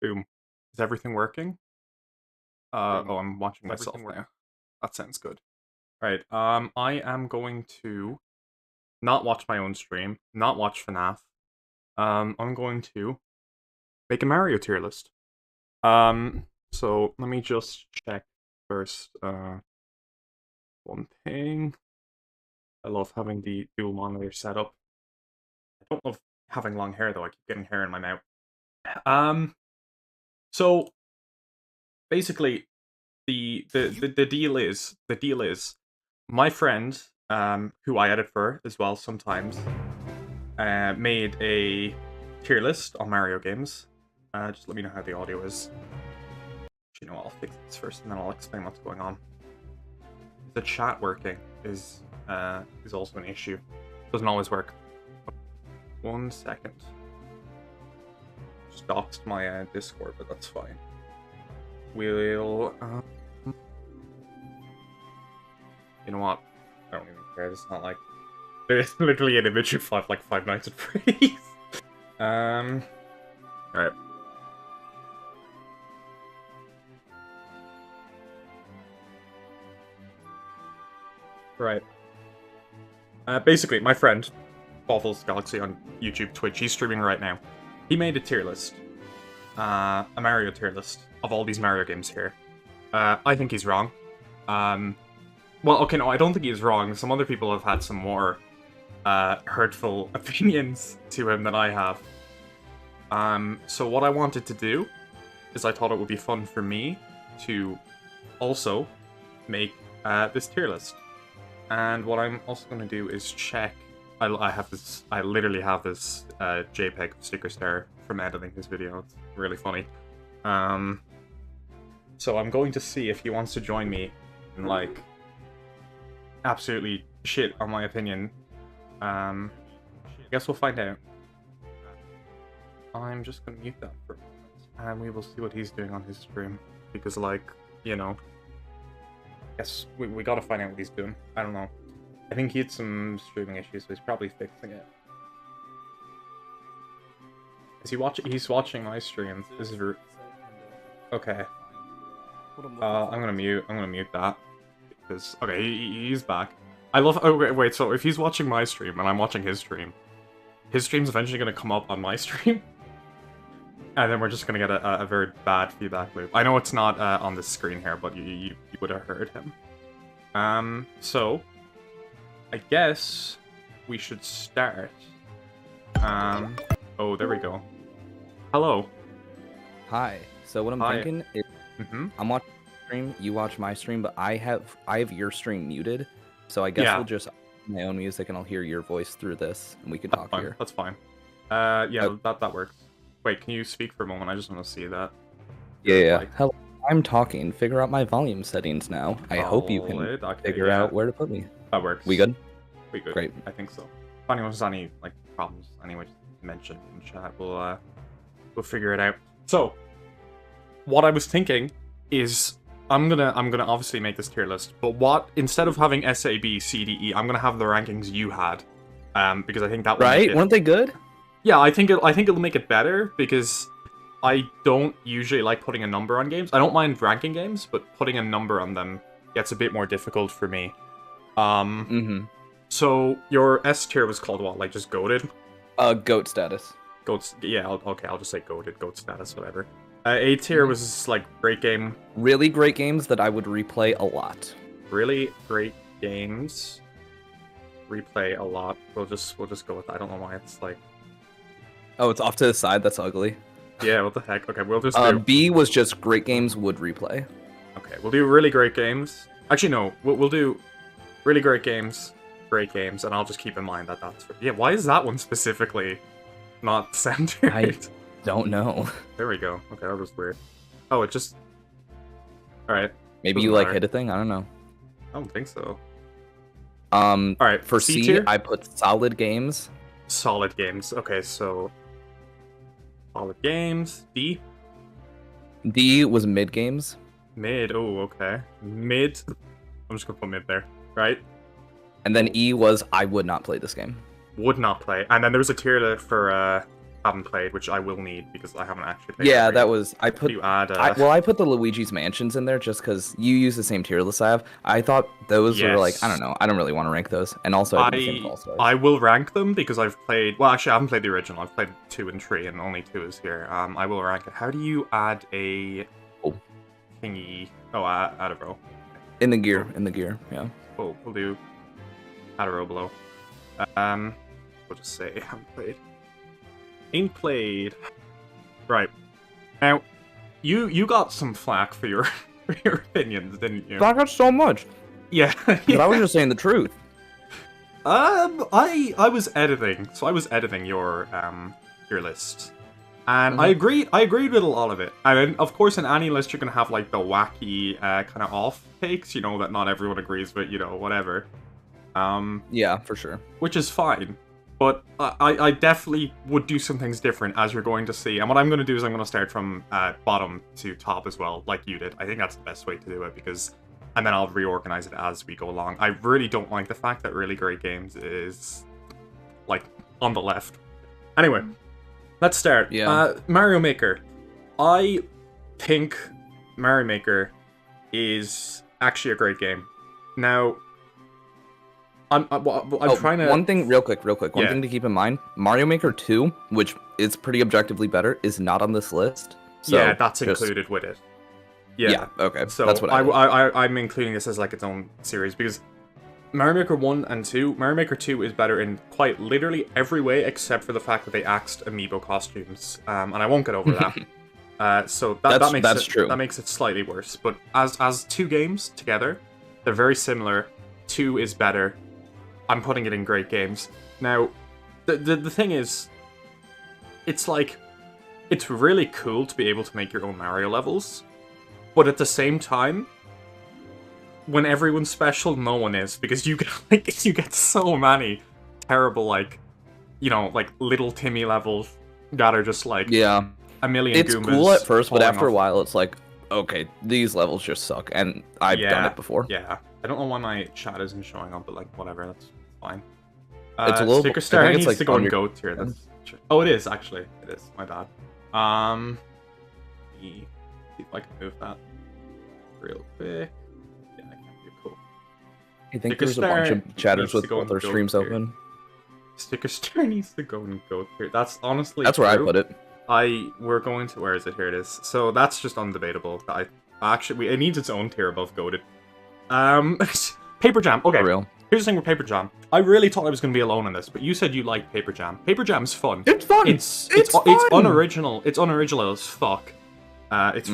Boom. Is everything working? Boom. Oh, I'm watching Is myself everything working? now. That sounds good. Right. I am going to not watch my own stream, not watch FNAF. I'm going to make a Mario tier list. So let me just check first. One thing. I love having the dual monitor set up. I don't love having long hair though. I keep getting hair in my mouth. Um. So basically, the deal is my friend who I edit for as well sometimes made a tier list on Mario games. Just let me know how the audio is. You know, I'll fix this first and then I'll explain what's going on. The chat working is also an issue. Doesn't always work. 1 second. Just doxed my Discord, but that's fine. We'll you know what? I don't even care. It's not like there's literally an image of like Five Nights at Freddy's. Alright. Right. Basically, my friend, Waffles Galaxy on YouTube, Twitch, he's streaming right now. He made a tier list. A Mario tier list of all these Mario games here. I think he's wrong. Well, okay, no, I don't think he's wrong. Some other people have had some more hurtful opinions to him than I have. So what I wanted to do is I thought it would be fun for me to also make this tier list. And what I'm also going to do is check. I literally have this JPEG sticker star from editing this video. It's really funny. So I'm going to see if he wants to join me in like absolutely shit on my opinion. I guess we'll find out. I'm just gonna mute that for a moment, and we will see what he's doing on his stream. Because, like, you know, I guess we gotta find out what he's doing. I don't know. I think he had some streaming issues, so he's probably fixing it. Is he watching? He's watching my stream. This is okay. I'm gonna mute that because okay, he's back. I love. Oh wait, so if he's watching my stream and I'm watching his stream's eventually gonna come up on my stream, and then we're just gonna get a very bad feedback loop. I know it's not on the screen here, but you would have heard him. So I guess we should start. Oh, there we go. Hello. Hi. So what I'm Hi. thinking is, I'm watching your stream, you watch my stream, but I have your stream muted, so I guess we'll just my own music and I'll hear your voice through this, and we can talk here. That's fine. Yeah, that works. Wait, can you speak for a moment? I just want to see that. Yeah. Like... Hello. I'm talking. Figure out my volume settings now. I hope you can figure out where to put me. That works. We good? We good. Great. I think so. If anyone's any like problems, anyway, just mention in chat. We'll figure it out. So, what I was thinking is I'm gonna obviously make this tier list, but instead of having S, A, B, C, D, E, I'm gonna have the rankings you had, because I think that right. Weren't they good? Yeah, I think it'll make it better because I don't usually like putting a number on games. I don't mind ranking games, but putting a number on them gets a bit more difficult for me. So your S tier was called what? Like just goated? Goat status. Goats. Yeah. Okay. I'll just say goated. Goat status. Whatever. A tier was like great game. Really great games that I would replay a lot. Really great games. Replay a lot. We'll just go with that. I don't know why it's like. Oh, it's off to the side. That's ugly. Yeah. What the heck? Okay. We'll just do. B was just great games would replay. Okay. We'll do really great games. Actually, no. We'll do really great games. Great games, and I'll just keep in mind that that's for... Yeah, why is that one specifically not centered? I don't know. There we go. Okay, that was weird. Oh, it just... Alright. Maybe you like hit a thing? I don't know. I don't think so. Alright, for C tier? I put solid games. Solid games. Okay, so... Solid games. D? D was mid games. Mid. Oh, okay. Mid. I'm just gonna put mid there. Right? And then E was I would not play this game. Would not play. And then there was a tier for haven't played, which I will need because I haven't actually played. Yeah, that was I put. You add. I put the Luigi's Mansions in there just because you use the same tier list I have. I thought those were like, I don't know. I don't really want to rank those, and also I will rank them because I've played. Well, actually, I haven't played the original. I've played 2 and 3, and only 2 is here. I will rank it. How do you add a thingy? Oh, add a row. In the gear, yeah. Oh, we'll do add a row below. We'll just say haven't played. Ain't played. Right. Now, you got some flack for your for your opinions, didn't you? I got so much. Yeah. But I was just saying the truth. I was editing, so I was editing your list. And I agreed with a lot of it. And of course in any list you're gonna have like the wacky kind of off takes, you know, that not everyone agrees with, you know, whatever. Yeah, for sure. Which is fine. But I definitely would do some things different, as you're going to see. And what I'm going to do is I'm going to start from bottom to top as well, like you did. I think that's the best way to do it, because... And then I'll reorganize it as we go along. I really don't like the fact that Really Great Games is, like, on the left. Anyway, let's start. Yeah. Mario Maker. I think Mario Maker is actually a great game. Now... I'm trying to... One thing, real quick. One thing to keep in mind. Mario Maker 2, which is pretty objectively better, is not on this list. So yeah, that's included with it. Yeah, okay. So that's what I'm including this as like its own series, because Mario Maker 1 and 2, Mario Maker 2 is better in quite literally every way, except for the fact that they axed amiibo costumes. And I won't get over that. So that's true. That makes it slightly worse. But as 2 games together, they're very similar. 2 is better. I'm putting it in great games. Now, the thing is, it's like, it's really cool to be able to make your own Mario levels, but at the same time, when everyone's special, no one is, because you get so many terrible, like, you know, like little Timmy levels that are just like a million It's Goombas cool at first, but after a off. while, it's like, okay, these levels just suck, and I've done it before. Yeah, I don't know why my chat isn't showing up, but like whatever, that's fine. It's a little. Sticker Star needs like to go and go tier. Oh, it is actually. It is. My bad. See if I can move that real quick. Yeah, I can. Cool. I think there's a bunch of chatters with both their streams open. Sticker Star needs to go and go tier. That's honestly. That's where I put it. We're going to, where is it? Here it is. So that's just undebatable. It needs its own tier above goated. Paper Jam. Okay. For real. Here's the thing with Paper Jam. I really thought I was going to be alone in this, but you said you liked Paper Jam. Paper Jam's fun. It's fun. It's fun. It's unoriginal. It's unoriginal as fuck. It's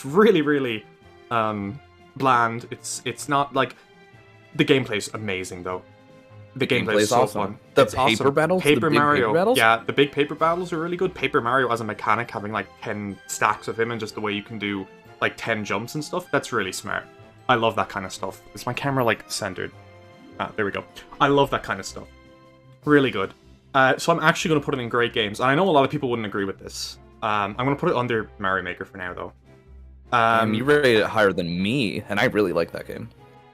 really bland. It's not like, the gameplay's amazing though. The gameplay's so awesome. fun. The it's paper awesome. battles, Paper Mario. Paper battles? Yeah, the big paper battles are really good. Paper Mario as a mechanic, having like 10 stacks of him, and just the way you can do like 10 jumps and stuff. That's really smart. I love that kind of stuff. Is my camera like centered? There we go. I love that kind of stuff. Really good. So I'm actually going to put it in great games. And I know a lot of people wouldn't agree with this. I'm going to put it under Mario Maker for now, though. You rated it higher than me, and I really like that game.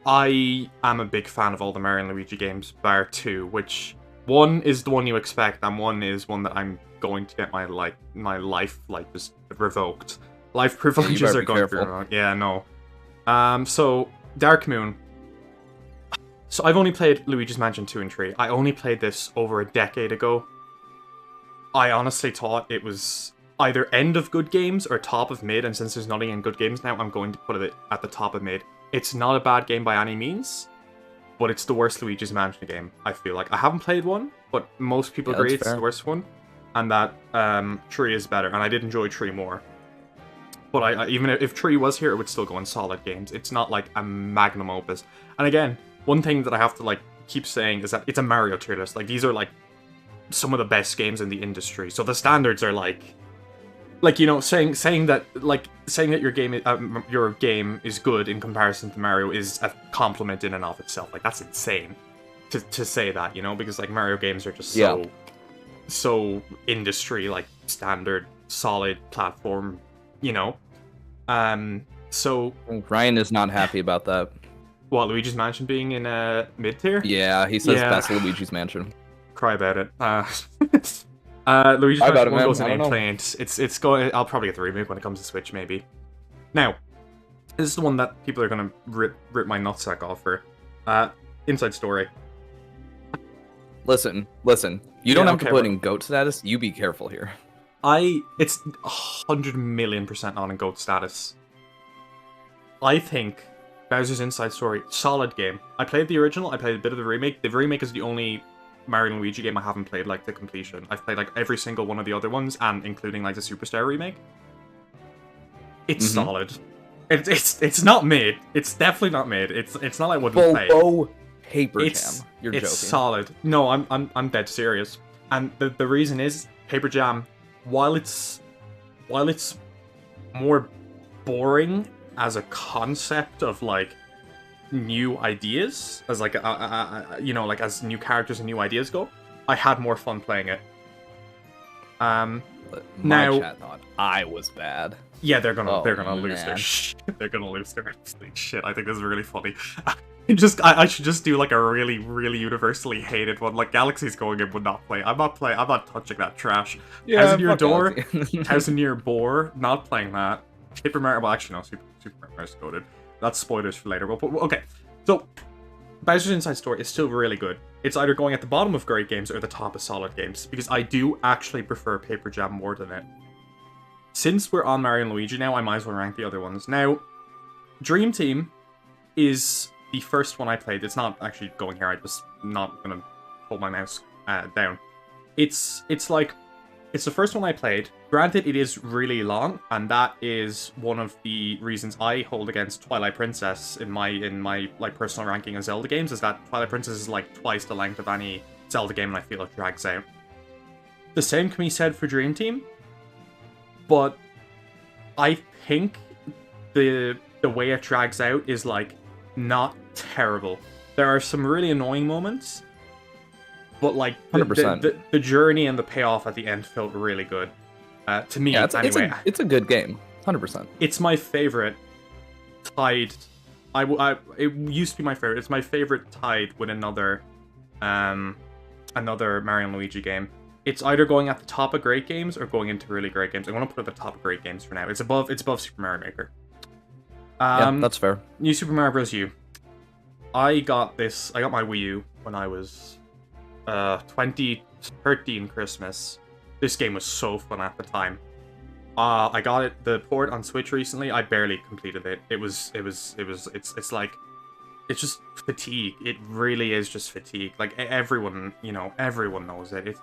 I am a big fan of all the Mario and Luigi games, bar 2, which one is the one you expect, and one is one that I'm going to get my life just revoked. Life privileges are going through. Yeah, no. So Dark Moon. So I've only played Luigi's Mansion 2 and 3. I only played this over a decade ago. I honestly thought it was either end of good games or top of mid, and since there's nothing in good games now, I'm going to put it at the top of mid. It's not a bad game by any means, but it's the worst Luigi's Mansion game, I feel like. I haven't played one, but most people agree it's the worst one, and that 3 is better, and I did enjoy 3 more. But even if 3 was here, it would still go in solid games. It's not like a magnum opus. And again, one thing that I have to like keep saying is that it's a Mario tier list. Like, these are like some of the best games in the industry. So the standards are like you know, saying that your game is good in comparison to Mario is a compliment in and of itself. Like, that's insane to say that, you know, because like Mario games are just so industry, like standard solid platform, you know. So Ryan is not happy about that. What, Luigi's Mansion being in mid tier? Yeah, he says best Luigi's Mansion. Cry about it. Luigi I got Mansion it, 1 man. goes in I don't know. Plaint. It's going. I'll probably get the remake when it comes to Switch, maybe. Now, this is the one that people are gonna rip my nutsack off for. Inside Story. Listen. You don't have to put in GOAT status. You be careful here. It's 100,000,000% not in GOAT status. I think Bowser's Inside Story, solid game. I played the original, I played a bit of the remake. The remake is the only Mario and Luigi game I haven't played, like, to completion. I've played, like, every single one of the other ones, and including, like, the Superstar remake. It's solid. It's not mid. It's definitely not mid. It's not like I wouldn't play. Paper Jam. You're joking. It's solid. No, I'm dead serious. And the reason is Paper Jam, while it's more boring as a concept of like new ideas, as like you know, like as new characters and new ideas go, I had more fun playing it. My chat thought I was bad. Yeah, they're gonna lose their shit. They're gonna lose their absolute shit. I think this is really funny. I should just do like a really, really universally hated one. Like Galaxy's Going In would not play. I'm not touching that trash. Yeah, Thousand Year Door, Thousand Year Bore, not playing that. Paper Mario, well actually no, Super Mario's coded. That's spoilers for later. But okay, so Bowser's Inside Story is still really good. It's either going at the bottom of great games or the top of solid games, because I do actually prefer Paper Jam more than it. Since we're on Mario and Luigi now, I might as well rank the other ones. Now, Dream Team is the first one I played. It's not actually going here. I'm just not gonna hold my mouse down. It's the first one I played. Granted, it is really long, and that is one of the reasons I hold against Twilight Princess in my like personal ranking of Zelda games. Is that Twilight Princess is like twice the length of any Zelda game, and I feel it drags out. The same can be said for Dream Team. But I think the way it drags out is like not terrible. There are some really annoying moments, but like 100%. The journey and the payoff at the end felt really good. To me, yeah, anyway. It's a good game. 100%. It's my favorite tied. It used to be my favorite. It's my favorite tied with another Mario and Luigi game. It's either going at the top of great games or going into really great games. I'm going to put it at the top of great games for now. It's above Super Mario Maker. Yeah, that's fair. New Super Mario Bros. U. I got my Wii U when I was 2013 Christmas. This game was so fun at the time. I got the port on Switch recently. I barely completed it. It's just fatigue. It really is just fatigue. Like everyone knows it.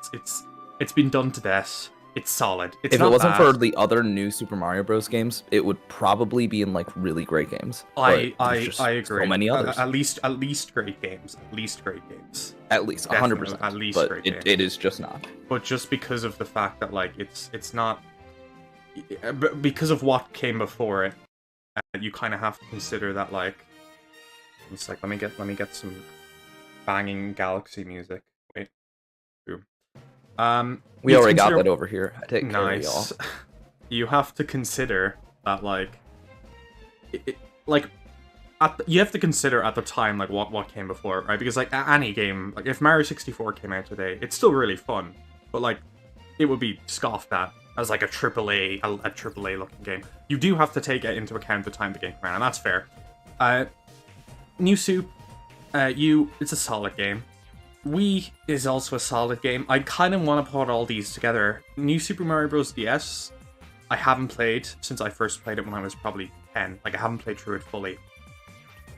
It's been done to death. It's solid. If it wasn't for the other new Super Mario Bros. Games, it would probably be in like really great games. I agree. So many others. At least great games. At least great games. At least 100%. At least but great games. It is just not. But just because of the fact that like it's not, because of what came before it, you kind of have to consider that like. It's like let me get some banging Galaxy music. Wait. Boom. We already got that over here. I take care of y'all. You have to consider that like you have to consider at the time like what came before, right? Because like any game, like if Mario 64 came out today, it's still really fun, but like it would be scoffed at as like a AAA looking game. You do have to take it into account the time the game came out, and that's fair. New Soup, it's a solid game. Wii is also a solid game. I kind of want to put all these together. New Super Mario Bros. DS, I haven't played since I first played it when I was probably 10. Like, I haven't played through it fully.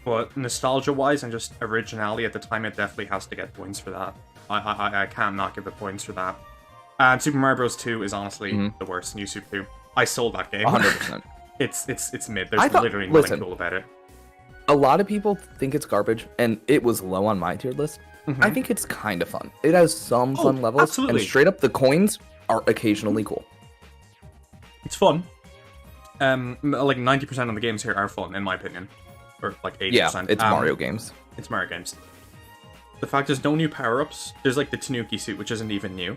But nostalgia-wise and just originality at the time, it definitely has to get points for that. I can't not give it points for that. And Super Mario Bros. 2 is honestly the worst. New Super 2. I sold that game. 100%. It's mid. There's literally nothing cool about it. A lot of people think it's garbage, and it was low on my tier list. I think it's kind of fun. It has some fun levels, absolutely. And straight up, the coins are occasionally cool. It's fun. Like 90% of the games here are fun, in my opinion, or like 80%. Yeah, it's Mario games. It's Mario games. The fact there's no new power-ups. There's like the Tanuki suit, which isn't even new.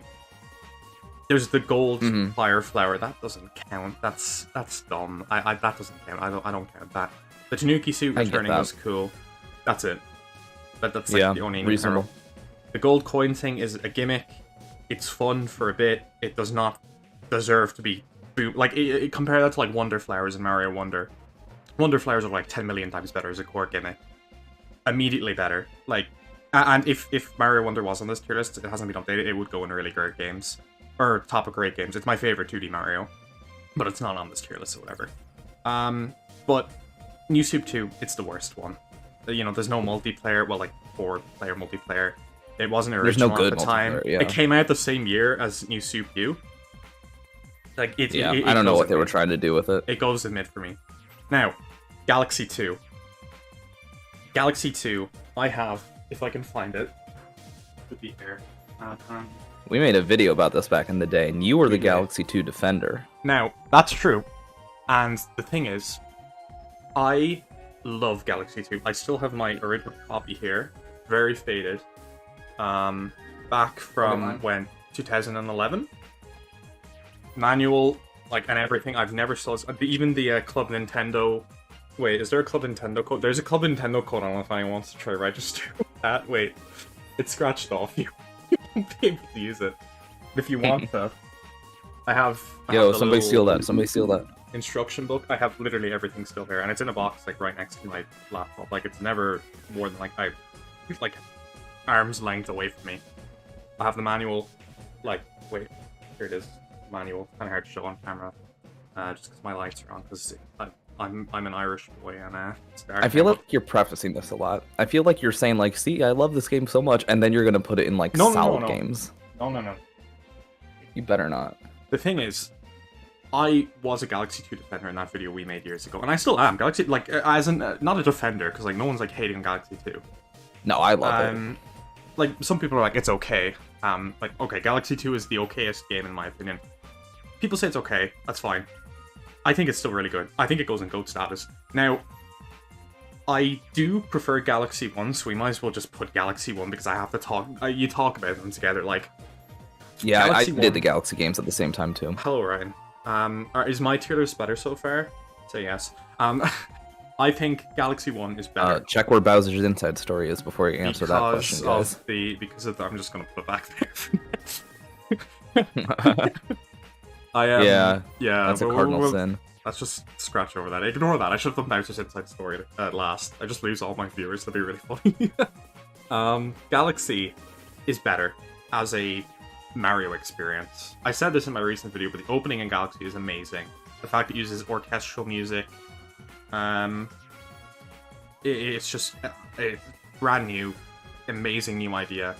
There's the gold fire flower. That doesn't count. That's dumb. That doesn't count. I don't count that. The Tanuki suit returning was cool. That's it. That's like the only new reasonable. power. The gold coin thing is a gimmick. It's fun for a bit. It does not deserve to be boom. Like, compare that to like Wonder Flowers and Mario Wonder. Wonder Flowers are like 10 million times better as a core gimmick. Immediately better. Like, and if Mario Wonder was on this tier list, it hasn't been updated, it would go in really great games. Or top of great games. It's my favorite 2D Mario. But it's not on this tier list or whatever. But New Soup 2, it's the worst one. You know, there's no multiplayer. Well, like, 4-player multiplayer. It wasn't original no good at the time. Yeah. It came out the same year as New Soup U. Like, I don't know what they were trying to do with it. It goes in mid for me. Now, Galaxy 2. Galaxy 2, I have, if I can find it, would be here. We made a video about this back in the day, and you were the Galaxy 2 defender. Now, that's true. And the thing is, I love Galaxy 2. I still have my original copy here. Very faded. Back from when? 2011? Manual, like, and everything. I've never saw even the Club Nintendo. Wait, is there a Club Nintendo code? There's a Club Nintendo code. I don't know if anyone wants to try to register that. Wait, it's scratched off. You won't be able to use it. If you want to, I have somebody steal that. Somebody steal that. Instruction book. I have literally everything still here, and it's in a box like right next to my laptop. Like, it's never more than like arm's length away from me. I have the manual. Like, wait, here it is. Manual. Kind of hard to show on camera, just because my lights are on. Because I'm an Irish boy, and I feel like you're prefacing this a lot. I feel like you're saying like, "See, I love this game so much," and then you're gonna put it in like solid games. No. You better not. The thing is, I was a Galaxy 2 defender in that video we made years ago, and I still am. Galaxy, like, as in not a defender, because like no one's like hating on Galaxy 2. No, I love it. Like, some people are like, it's okay. Like, okay, Galaxy 2 is the okayest game in my opinion. People say it's okay. That's fine. I think it's still really good. I think it goes in GOAT status. Now, I do prefer Galaxy 1, so we might as well just put Galaxy 1 because I have to talk. You talk about them together, like. Yeah, Galaxy I did the Galaxy games at the same time too. Hello, Ryan. Is my tier list better so far? Say yes. I think Galaxy 1 is better. Check where Bowser's Inside Story is before you answer that question, guys. I'm just gonna put it back there. Yeah, that's a cardinal sin. Let's just scratch over that. Ignore that. I should have done Bowser's Inside Story at last. I just lose all my viewers. That'd be really funny. Galaxy is better as a Mario experience. I said this in my recent video, but the opening in Galaxy is amazing. The fact it uses orchestral music, it's just a brand new, amazing new idea.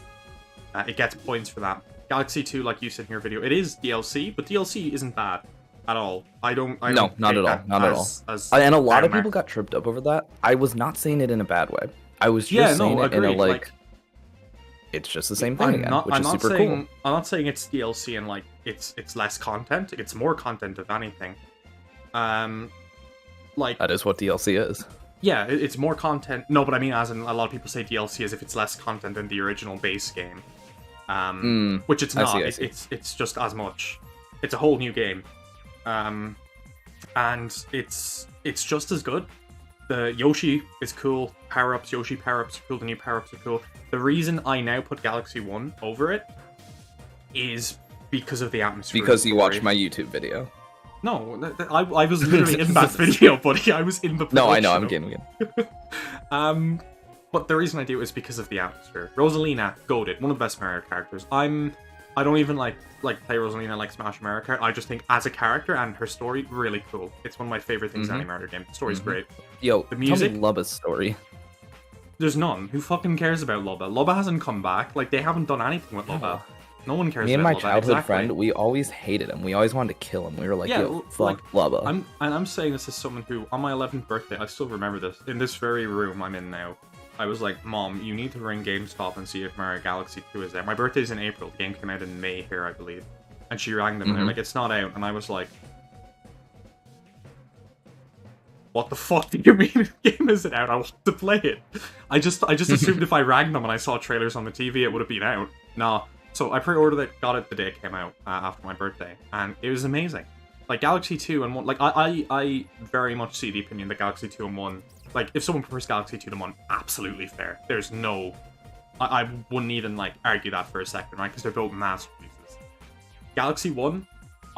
It gets points for that. Galaxy 2, like you said in your video, it is DLC, but DLC isn't bad at all. No, not at all. Not at all. And a lot of people got tripped up over that. I was not saying it in a bad way. I was just saying it in a like it's just the same thing again, which is super cool. I'm not saying it's DLC and like it's less content. It's more content if anything. Like that is what DLC is. Yeah, it's more content. No, but I mean, as in a lot of people say DLC as if it's less content than the original base game. Which it's not. I see. It's just as much. It's a whole new game, and it's just as good. The Yoshi is cool. Power-ups, Yoshi power-ups are cool. The new power-ups are cool. The reason I now put Galaxy 1 over it is because of the atmosphere. Because you watched my YouTube video. No, I was literally in that video, buddy. I was in the production. No, I know. I'm kidding. But the reason I do it is because of the atmosphere. Rosalina, goated, one of the best Mario characters. I don't even like play Rosalina like Smash Mario Kart. I just think as a character and her story, really cool. It's one of my favorite things in any Mario game. The story's great. Yo, the music, tell me Lubba's story. There's none. Who fucking cares about Lubba? Lubba hasn't come back. Like, they haven't done anything with Lubba. No one cares. Me and my Lubba. childhood friend, we always hated him. We always wanted to kill him. We were like, yo, fuck Lubba. I'm saying this as someone who, on my 11th birthday, I still remember this. In this very room I'm in now, I was like, Mom, you need to ring GameStop and see if Mario Galaxy 2 is there. My birthday's in April. The game came out in May here, I believe. And she rang them and they're like, it's not out. And I was like, what the fuck do you mean the game isn't out? I want to play it. I just assumed if I rang them and I saw trailers on the TV, it would have been out. Nah. So I pre-ordered it, got it the day it came out after my birthday, and it was amazing. Like Galaxy 2 and 1, like I very much see the opinion that Galaxy 2 and 1, like if someone prefers Galaxy 2 to 1, absolutely fair. There's no, I wouldn't even like argue that for a second, right? Because they're both masterpieces. Galaxy 1,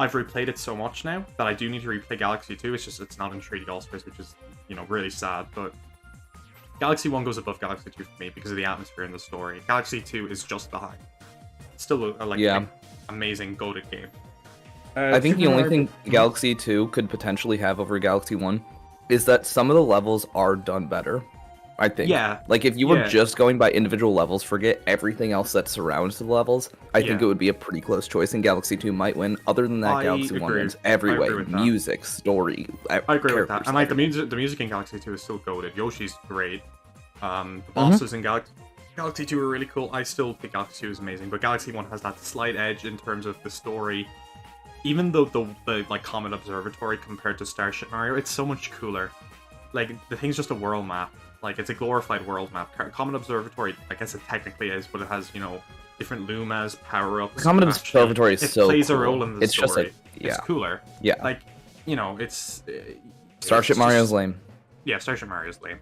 I've replayed it so much now that I do need to replay Galaxy 2. It's just it's not in 3D All-Stars, which is, you know, really sad. But Galaxy 1 goes above Galaxy 2 for me because of the atmosphere and the story. Galaxy 2 is just behind. It's still an amazing, goated game. I think the only thing Galaxy 2 could potentially have over Galaxy 1 is that some of the levels are done better. I think. Yeah. Like, if you were just going by individual levels, forget everything else that surrounds the levels, I think it would be a pretty close choice, and Galaxy 2 might win. Other than that, Galaxy 1 wins every way. Music, story, I agree with that. And, like, the music in Galaxy 2 is still goated. Yoshi's great. The bosses in Galaxy 2 are really cool. I still think Galaxy 2 is amazing, but Galaxy 1 has that slight edge in terms of the story. Even though the like, Comet Observatory compared to Starship Mario, it's so much cooler. Like, the thing's just a world map. Like, it's a glorified world map. Comet Observatory, I guess it technically is, but it has, you know, different Lumas, power-ups. Comet Observatory is so cool. It plays a role in the story. Just like, It's cooler. Yeah. Like, you know, it's... Starship Mario's lame. Yeah, Starship Mario's lame.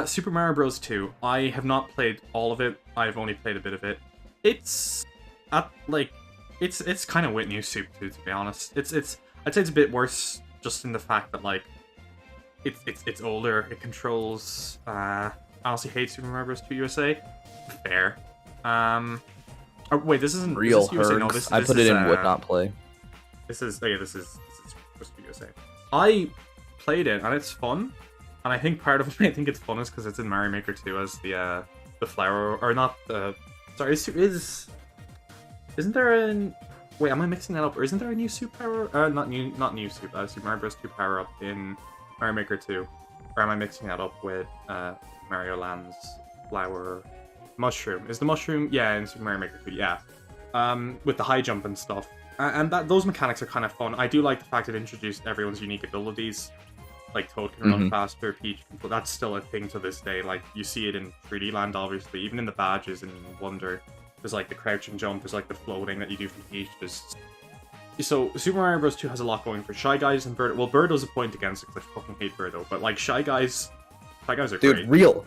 Super Mario Bros. 2. I have not played all of it. I've only played a bit of it. It's... It's kind of with New Soup 2, to be honest. I'd say it's a bit worse just in the fact that, like, it's older. It controls. I honestly hate Super Mario Bros. 2 USA. Fair. Oh, wait, this isn't real. This is USA. No, this I put it in would not play. This is supposed to be USA. I played it and it's fun, and I think part of why I think it's fun is because it's in Mario Maker 2 as the flower, or not the. Sorry, isn't there an? Wait, am I mixing that up? Or isn't there a new Soup power? Not new Soup. Super Mario Bros. 2 power up in Mario Maker 2. Or am I mixing that up with Mario Land's flower mushroom? Is the mushroom? Yeah, in Super Mario Maker 2. Yeah, with the high jump and stuff. And those mechanics are kind of fun. I do like the fact it introduced everyone's unique abilities. Like Toad can run faster, Peach can. But that's still a thing to this day. Like, you see it in 3D Land, obviously. Even in the badges in Wonder. There's like the crouch and jump, there's like the floating that you do from Peach. So Super Mario Bros. 2 has a lot going for Shy Guys and Birdo. Well, Birdo's a point against it because I fucking hate Birdo, but like Shy Guys are great. Dude, real.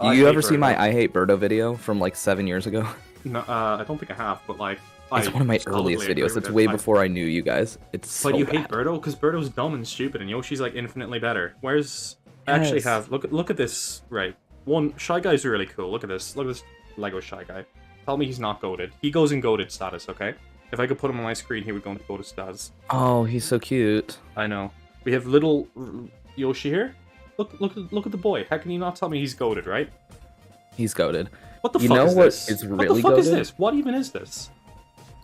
You ever see my I Hate Birdo video from like 7 years ago? No, I don't think I have, but like it's one of my earliest videos. It's way before I knew you guys. It's so But you bad. hate Birdo because Birdo's dumb and stupid, and Yoshi's like infinitely better. Whereas I actually have look at this, right? One, Shy Guy's really cool. Look at this Lego Shy Guy. Tell me he's not goated. He goes in goated status, okay? If I could put him on my screen, he would go into goated status. Oh, he's so cute. I know. We have little Yoshi here. Look at the boy. How can you not tell me he's goated, right? He's goated. What the fuck is this? Is really what the fuck goated? is this? What even is this?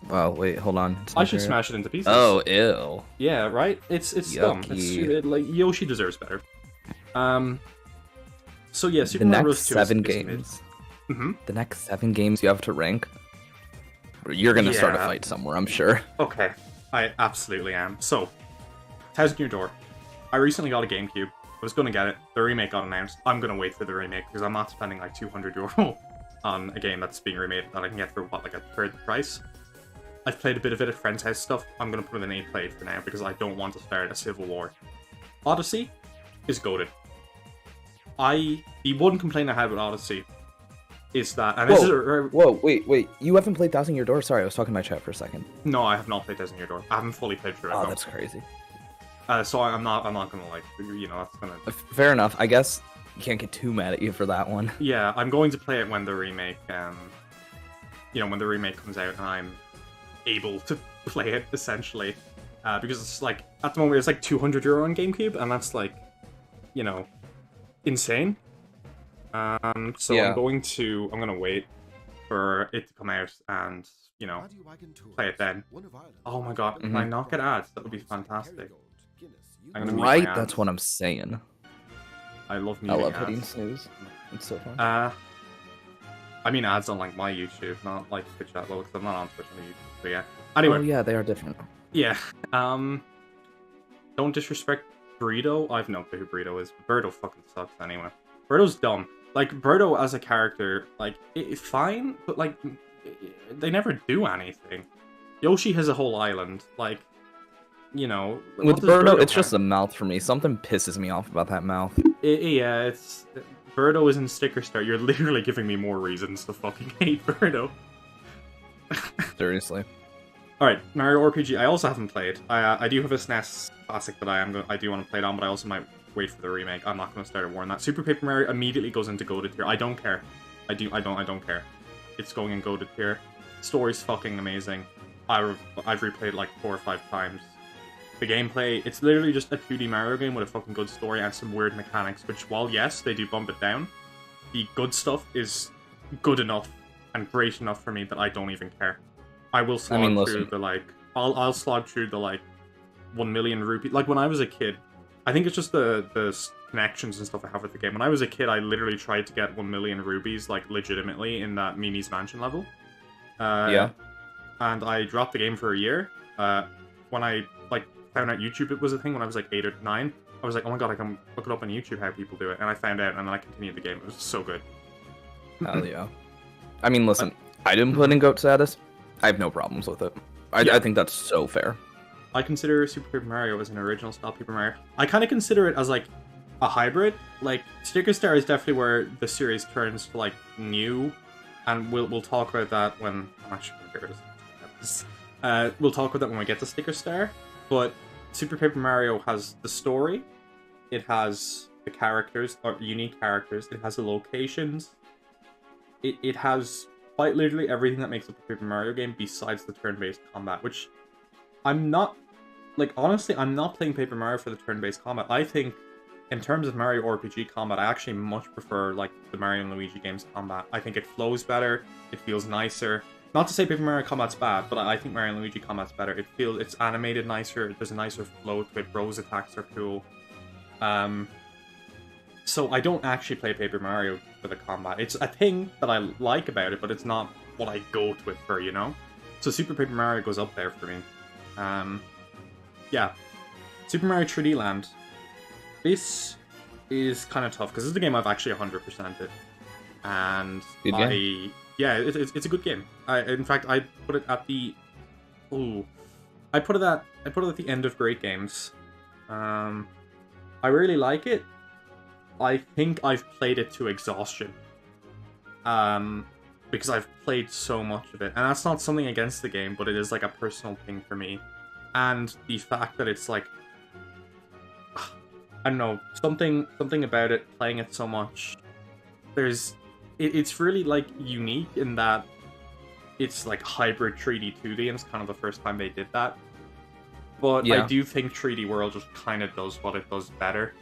Wow, wait, hold on. I should smash it into pieces. Oh, ew. Yeah, right? It's dumb. Like, Yoshi deserves better. So yeah, Super Mario Bros. 2 7 games. The next 7 games you have to rank. You're gonna start a fight somewhere, I'm sure. Okay, I absolutely am. So, 1000 Year Door. I recently got a GameCube. I was gonna get it. The remake got announced. I'm gonna wait for the remake because I'm not spending like €200 on a game that's being remade that I can get for what, like a third the price. I've played a bit of it at friends' house stuff. I'm gonna put it in A played for now because I don't want to start a civil war. Odyssey is goated. The one complaint I had with Odyssey is that... And whoa, wait. You haven't played 1000 Year Door? Sorry, I was talking to my chat for a second. No, I have not played 1000 Year Door. I haven't fully played through it. Oh, that's crazy. So I'm not gonna, like, you know, that's gonna... Fair enough. I guess you can't get too mad at you for that one. Yeah, I'm going to play it when the remake, when the remake comes out and I'm able to play it, essentially. Because it's, like, at the moment it's like €200 on GameCube, and that's, like, you know, insane. So yeah. I'm gonna wait for it to come out and, you know, play it then. Oh my god, can I not get ads? That would be fantastic. Right, that's what I'm saying. I love ads. hitting snooze. It's so fun. I mean ads on like my YouTube, not like Twitch that low, because I'm not on Twitch on YouTube. But yeah. Anyway. Oh yeah, they are different. Yeah. Don't disrespect Burrito. I've no clue who Burrito is. Birdo fucking sucks anyway. Birdo's dumb. Like, Birdo as a character, like, it's fine, but, like, they never do anything. Yoshi has a whole island, like, you know... With Birdo, it's just a mouth for me. Something pisses me off about that mouth. Yeah, it's... Birdo is in Sticker Star. You're literally giving me more reasons to fucking hate Birdo. Seriously. Alright, Mario RPG, I also haven't played. I do have a SNES Classic that I do want to play it on, but I also might wait for the remake. I'm not going to start a war on that. Super Paper Mario immediately goes into goated tier. I don't care. I don't care. It's going in goated tier. Story's fucking amazing. I've replayed it like 4 or 5 times. The gameplay, it's literally just a 2D Mario game with a fucking good story and some weird mechanics, which, while yes, they do bump it down, the good stuff is good enough and great enough for me that I don't even care. I will slog through the, like... I'll slog through the, like, 1 million rupee... Like, when I was a kid, I think it's just the connections and stuff I have with the game. When I was a kid, I literally tried to get 1 million rupees, like, legitimately, in that Mimi's Mansion level. Yeah. And I dropped the game for a year. When I, like, found out YouTube it was a thing when I was, like, 8 or 9, I was like, oh my god, I can look it up on YouTube how people do it. And I found out, and then I continued the game. It was so good. Hell yeah. I mean, listen, I didn't put in GOAT status. I have no problems with it. I think that's so fair. I consider Super Paper Mario as an original style Paper Mario. I kind of consider it as, like, a hybrid. Like, Sticker Star is definitely where the series turns to, like, new. And we'll talk about that when... I'm actually going to get rid of this. We'll talk about that when we get to Sticker Star. But Super Paper Mario has the story. It has the characters, or unique characters. It has the locations. It has... quite literally everything that makes up a Paper Mario game besides the turn-based combat, which I'm not... Like, honestly, I'm not playing Paper Mario for the turn-based combat. I think, in terms of Mario RPG combat, I actually much prefer, like, the Mario and Luigi games combat. I think it flows better, it feels nicer. Not to say Paper Mario combat's bad, but I think Mario and Luigi combat's better. It's animated nicer, there's a nicer flow to it, Rose attacks are cool. So I don't actually play Paper Mario for the combat. It's a thing that I like about it, but it's not what I go to it for, you know? So Super Paper Mario goes up there for me. Yeah. Super Mario 3D Land. This is kind of tough, because this is the game I've actually 100%ed. And yeah, it's a good game. In fact, I put it at the... Ooh. I put it at the end of great games. I really like it. I think I've played it to exhaustion. Because I've played so much of it. And that's not something against the game, but it is like a personal thing for me. And the fact that it's like... I don't know, something about it, playing it so much. It's really, like, unique in that it's like hybrid 3D, 2D, and it's kind of the first time they did that. But yeah. I do think 3D World just kind of does what it does better.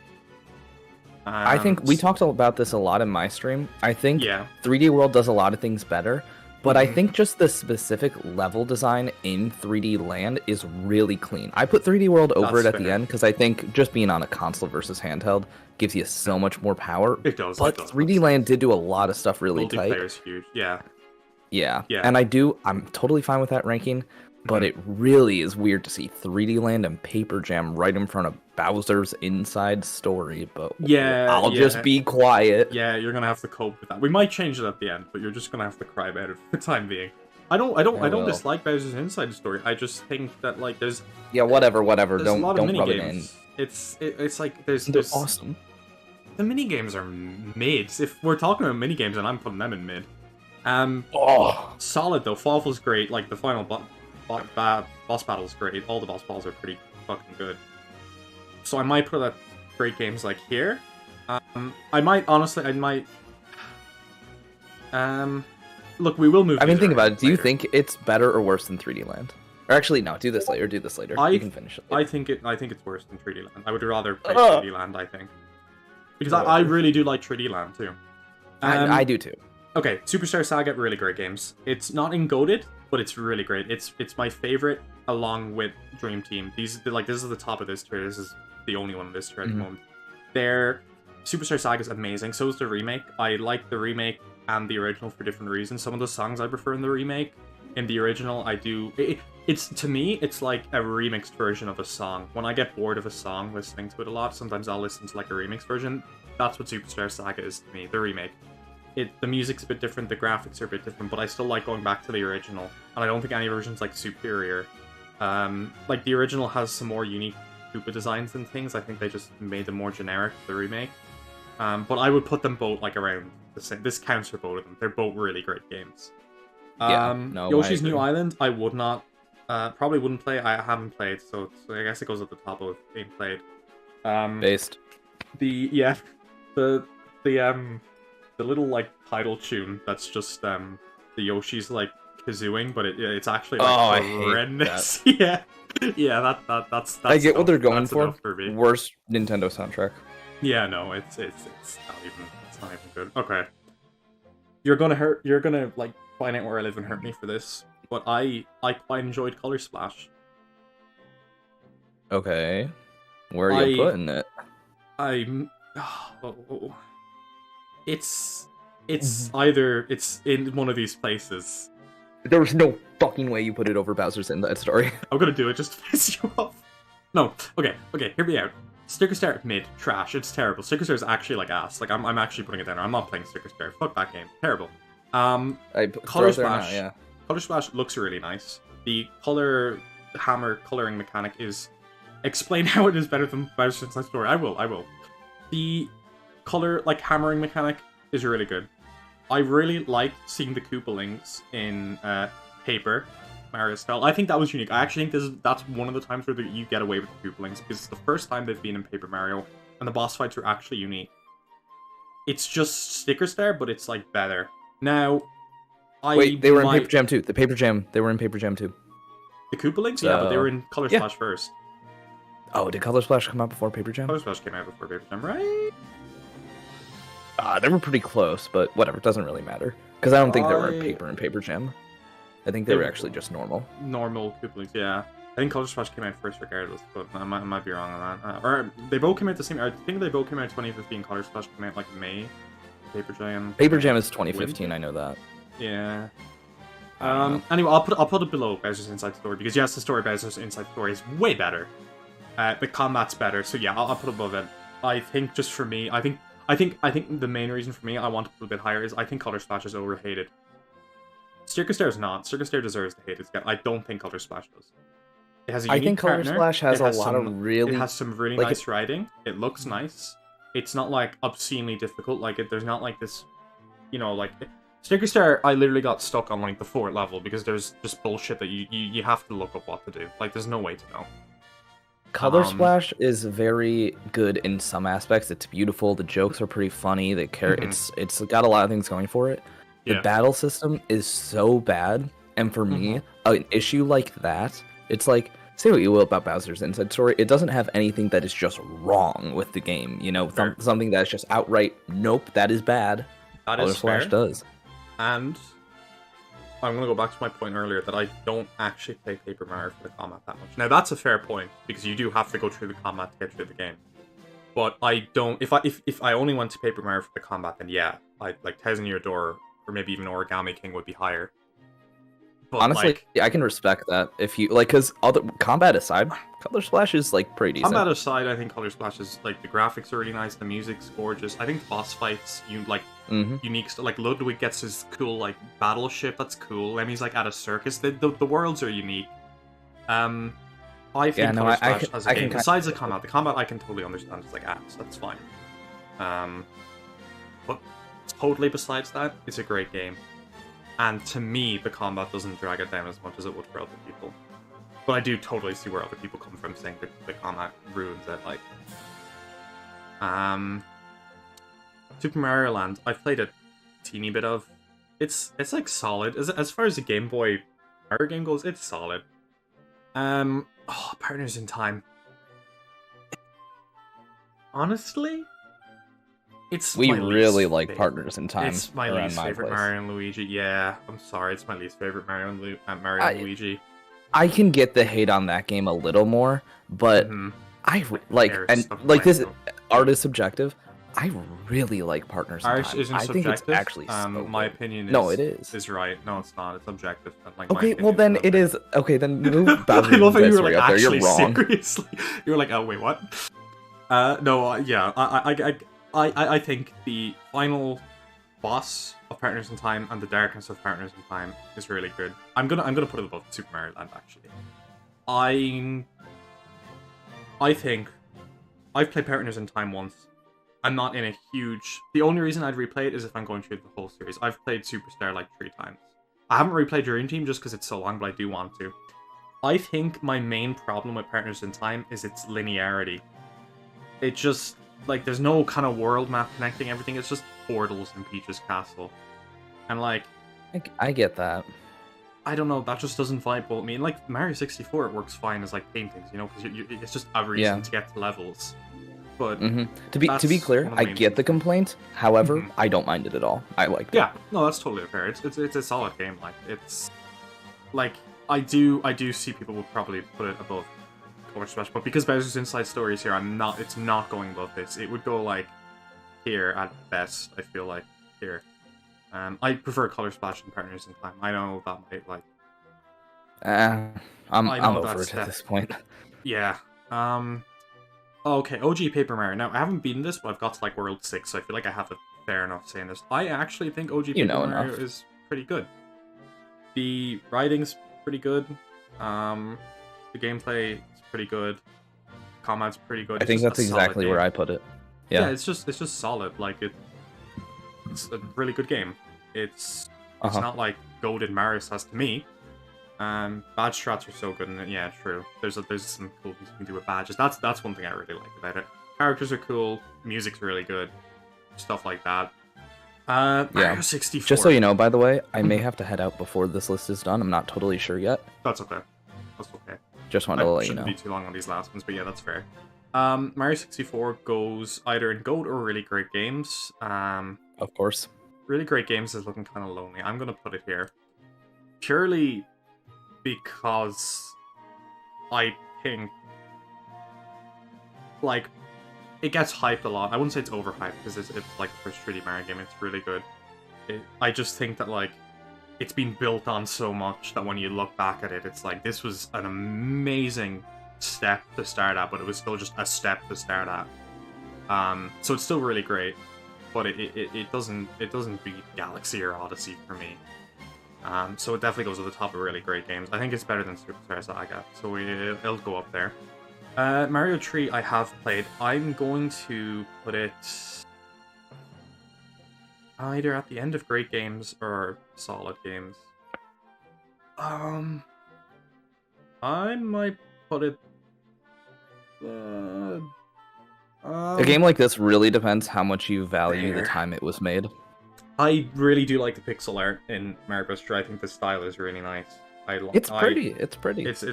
I think we talked about this a lot in my stream. I think 3D World does a lot of things better, but I think just the specific level design in 3D Land is really clean. I put 3D World over it at the end because I think just being on a console versus handheld gives you so much more power. It does. But 3D Land did do a lot of stuff really tight. Multiplayer's huge. Yeah. And I'm totally fine with that ranking. But it really is weird to see 3D Land and Paper Jam right in front of Bowser's Inside Story. But I'll just be quiet. Yeah, you're gonna have to cope with that. We might change it at the end, but you're just gonna have to cry about it for the time being. I don't dislike Bowser's Inside Story. I just think that like there's whatever. There's don't rub it in. It's like there's awesome. The mini games are mids. If we're talking about mini games, and I'm putting them in mid. Solid though. Fawful's great. Like the final boss battle's great. All the boss battles are pretty fucking good. So I might put great games like here. I might look, we will move. I mean, think about it. Do you think it's better or worse than 3D Land? Or actually, no. Do this later. You can finish it later. I think it's worse than 3D Land. I would rather play 3D Land. I think because I really do like 3D Land too. I do too. Okay, Superstar Saga, really great games. It's not in GOATed, but it's really great. It's my favorite, along with Dream Team. This is the top of this tier. This is the only one of this tier at the moment. Superstar Saga is amazing. So is the remake. I like the remake and the original for different reasons. Some of the songs I prefer in the remake. In the original, I do. To me, it's like a remixed version of a song. When I get bored of a song, listening to it a lot, sometimes I'll listen to like a remix version. That's what Superstar Saga is to me. The remake. The music's a bit different, the graphics are a bit different, but I still like going back to the original. And I don't think any version's like superior. Like the original has some more unique Koopa designs and things. I think they just made them more generic, the remake. But I would put them both like around the same. This counts for both of them. They're both really great games. Yoshi's New Island, I would not Probably wouldn't play. I haven't played, so I guess it goes at the top of being played. Based. The little like title tune that's just the Yoshi's like kazooing, but it's actually like horrendous. Yeah, that's. I get what they're going for. Worst Nintendo soundtrack. Yeah, no, it's not even good. Okay, you're gonna like find out where I live and hurt me for this, but I quite enjoyed Color Splash. Okay, where are you putting it? It's either it's in one of these places. There's no fucking way you put it over Bowser's Inside Story. I'm gonna do it just to piss you off. No, okay, hear me out. Sticker Star mid, trash, it's terrible. Sticker Star is actually like ass. Like I'm actually putting it down. I'm not playing Sticker Star. Fuck that game. Terrible. Color Splash. Yeah. Color Splash looks really nice. The color hammer coloring mechanic is. Explain how it is better than Bowser's Inside Story. I will. The color like hammering mechanic is really good. I really liked seeing the Koopalings in Paper Mario style. I think that was unique. I actually think that's one of the times where you get away with the Koopalings, because it's the first time they've been in Paper Mario, and the boss fights are actually unique. It's just Sticker Star, but it's like better. Now, wait, they were in Paper Jam 2. The Paper Jam, they were in Paper Jam 2. The Koopalings? Yeah, but they were in Color Splash first. Oh, did Color Splash come out before Paper Jam? Color Splash came out before Paper Jam, right? They were pretty close, but whatever, it doesn't really matter. Because I don't think they were in Paper Jam. I think they were actually just normal. Normal Koopalings, yeah. I think Color Splash came out first regardless, but I might be wrong on that. Or they both came out the same. I think they both came out 2015. Color Splash came out like May. Paper Jam. Paper Jam is 2015. I know that. Yeah. Anyway, I'll put it below Bowser's Inside Story, because yes, the story of Bowser's Inside Story is way better. The combat's better, so yeah, I'll put it above it. I think just for me, I think the main reason for me I want to put it a bit higher is I think Color Splash is overhated. Sticker Star is not. Sticker Star deserves the hate. I don't think Color Splash does. It has a unique Color Splash has a lot of really. It has some really nice writing. It looks nice. It's not like obscenely difficult. Like there's not like this, like Sticker Star. I literally got stuck on like the 4th level because there's just bullshit that you have to look up what to do. Like there's no way to know. Color Splash is very good in some aspects. It's beautiful. The jokes are pretty funny. It's got a lot of things going for it. The battle system is so bad, and for me, an issue like that, it's like, say what you will about Bowser's Inside Story, it doesn't have anything that is just wrong with the game. Something that's just outright, nope, that is bad. Color Splash does. And I'm going to go back to my point earlier that I don't actually play Paper Mario for the combat that much. Now, that's a fair point, because you do have to go through the combat to get through the game. But I don't... If I only went to Paper Mario for the combat, then yeah, like Thousand Year Door, or maybe even Origami King would be higher. But honestly, I can respect that. If you because other combat aside, Color Splash is like pretty decent. Combat aside, I think Color Splash is like the graphics are really nice, the music's gorgeous. I think the boss fights, unique stuff. Like Ludwig gets his cool like battleship, that's cool. Lemmy's like at a circus. The worlds are unique. I think Color Splash as a game, besides the combat I can totally understand. It's like apps, that's fine. But totally besides that, it's a great game. And to me, the combat doesn't drag it down as much as it would for other people. But I do totally see where other people come from saying that the combat ruins it. Like, Super Mario Land, I've played a teeny bit of. It's like solid. As far as the Game Boy Mario game goes, it's solid. Partners in Time. Honestly, we really like Partners in Time. It's my least favorite Mario and Luigi. Yeah, I'm sorry, it's my least favorite Mario and Luigi. I can get the hate on that game a little more, but I like this. Art is subjective. I really like Partners in Time. Isn't I think subjective. It's actually so my opinion is no, it is. Is right. No, it's not. It's objective. Like, okay, well then it is. Okay, then move Bowser's I love how you were like up there. actually You're wrong. Seriously, you were like, oh wait, what? No, yeah, I think the final boss of Partners in Time and the darkness of Partners in Time is really good. I'm gonna put it above Super Mario Land actually. I think I've played Partners in Time once. I'm not in a huge... The only reason I'd replay it is if I'm going through the whole series. I've played Superstar like 3 times. I haven't replayed Dream Team just because it's so long, but I do want to. I think my main problem with Partners in Time is its linearity. It just, like, there's no kind of world map connecting everything. It's just portals in Peach's castle. And, like... I get that. I don't know, that just doesn't vibe well with me. And, like, Mario 64, it works fine as, like, paintings, you know? Because it's just a reason to get to levels. But to be clear, I get the complaint. However, I don't mind it at all. I like it. Yeah, no, that's totally fair. It's a solid game. Like, it's... Like, I do see people will probably put it above Color Splash, but because Bowser's Inside Story is here, it's not going above this. It would go, like, here at best, I feel like, here. I prefer Color Splash and Partners in Time. I know that might, like... I'm over it at this point. Yeah. Okay, OG Paper Mario. Now, I haven't beaten this, but I've got to, like, World 6, so I feel like I have a fair enough saying this. I actually think OG Paper Mario is pretty good. The writing's pretty good. The gameplay is pretty good. Combat's pretty good. I think that's exactly where I put it. Yeah, it's just solid. Like, it's a really good game. It's not like goated Mario Stars to me. Badge strats are so good, and yeah, true. There's some cool things you can do with badges. That's one thing I really like about it. Characters are cool, music's really good, stuff like that. Mario 64. Just so you know, by the way, I may have to head out before this list is done. I'm not totally sure yet. That's okay. That's okay. Just wanted to let you know. Shouldn't be too long on these last ones, but yeah, that's fair. Mario 64 goes either in GOAT or really great games. Of course. Really great games is looking kind of lonely. I'm gonna put it here purely because I think, like, it gets hyped a lot. I wouldn't say it's overhyped because it's like the first 3D Mario game. It's really good. I just think that, like, it's been built on so much that when you look back at it, it's like, this was an amazing step to start at, but it was still just a step to start at. So it's still really great, but it doesn't beat Galaxy or Odyssey for me. So it definitely goes to the top of really great games. I think it's better than Superstar Saga, so it'll go up there. Mario 3 I have played. I'm going to put it either at the end of great games or solid games. I might put it... a game like this really depends how much you value the time it was made. I really do like the pixel art in Mario Bros. 3. I think the style is really nice. It's pretty. It's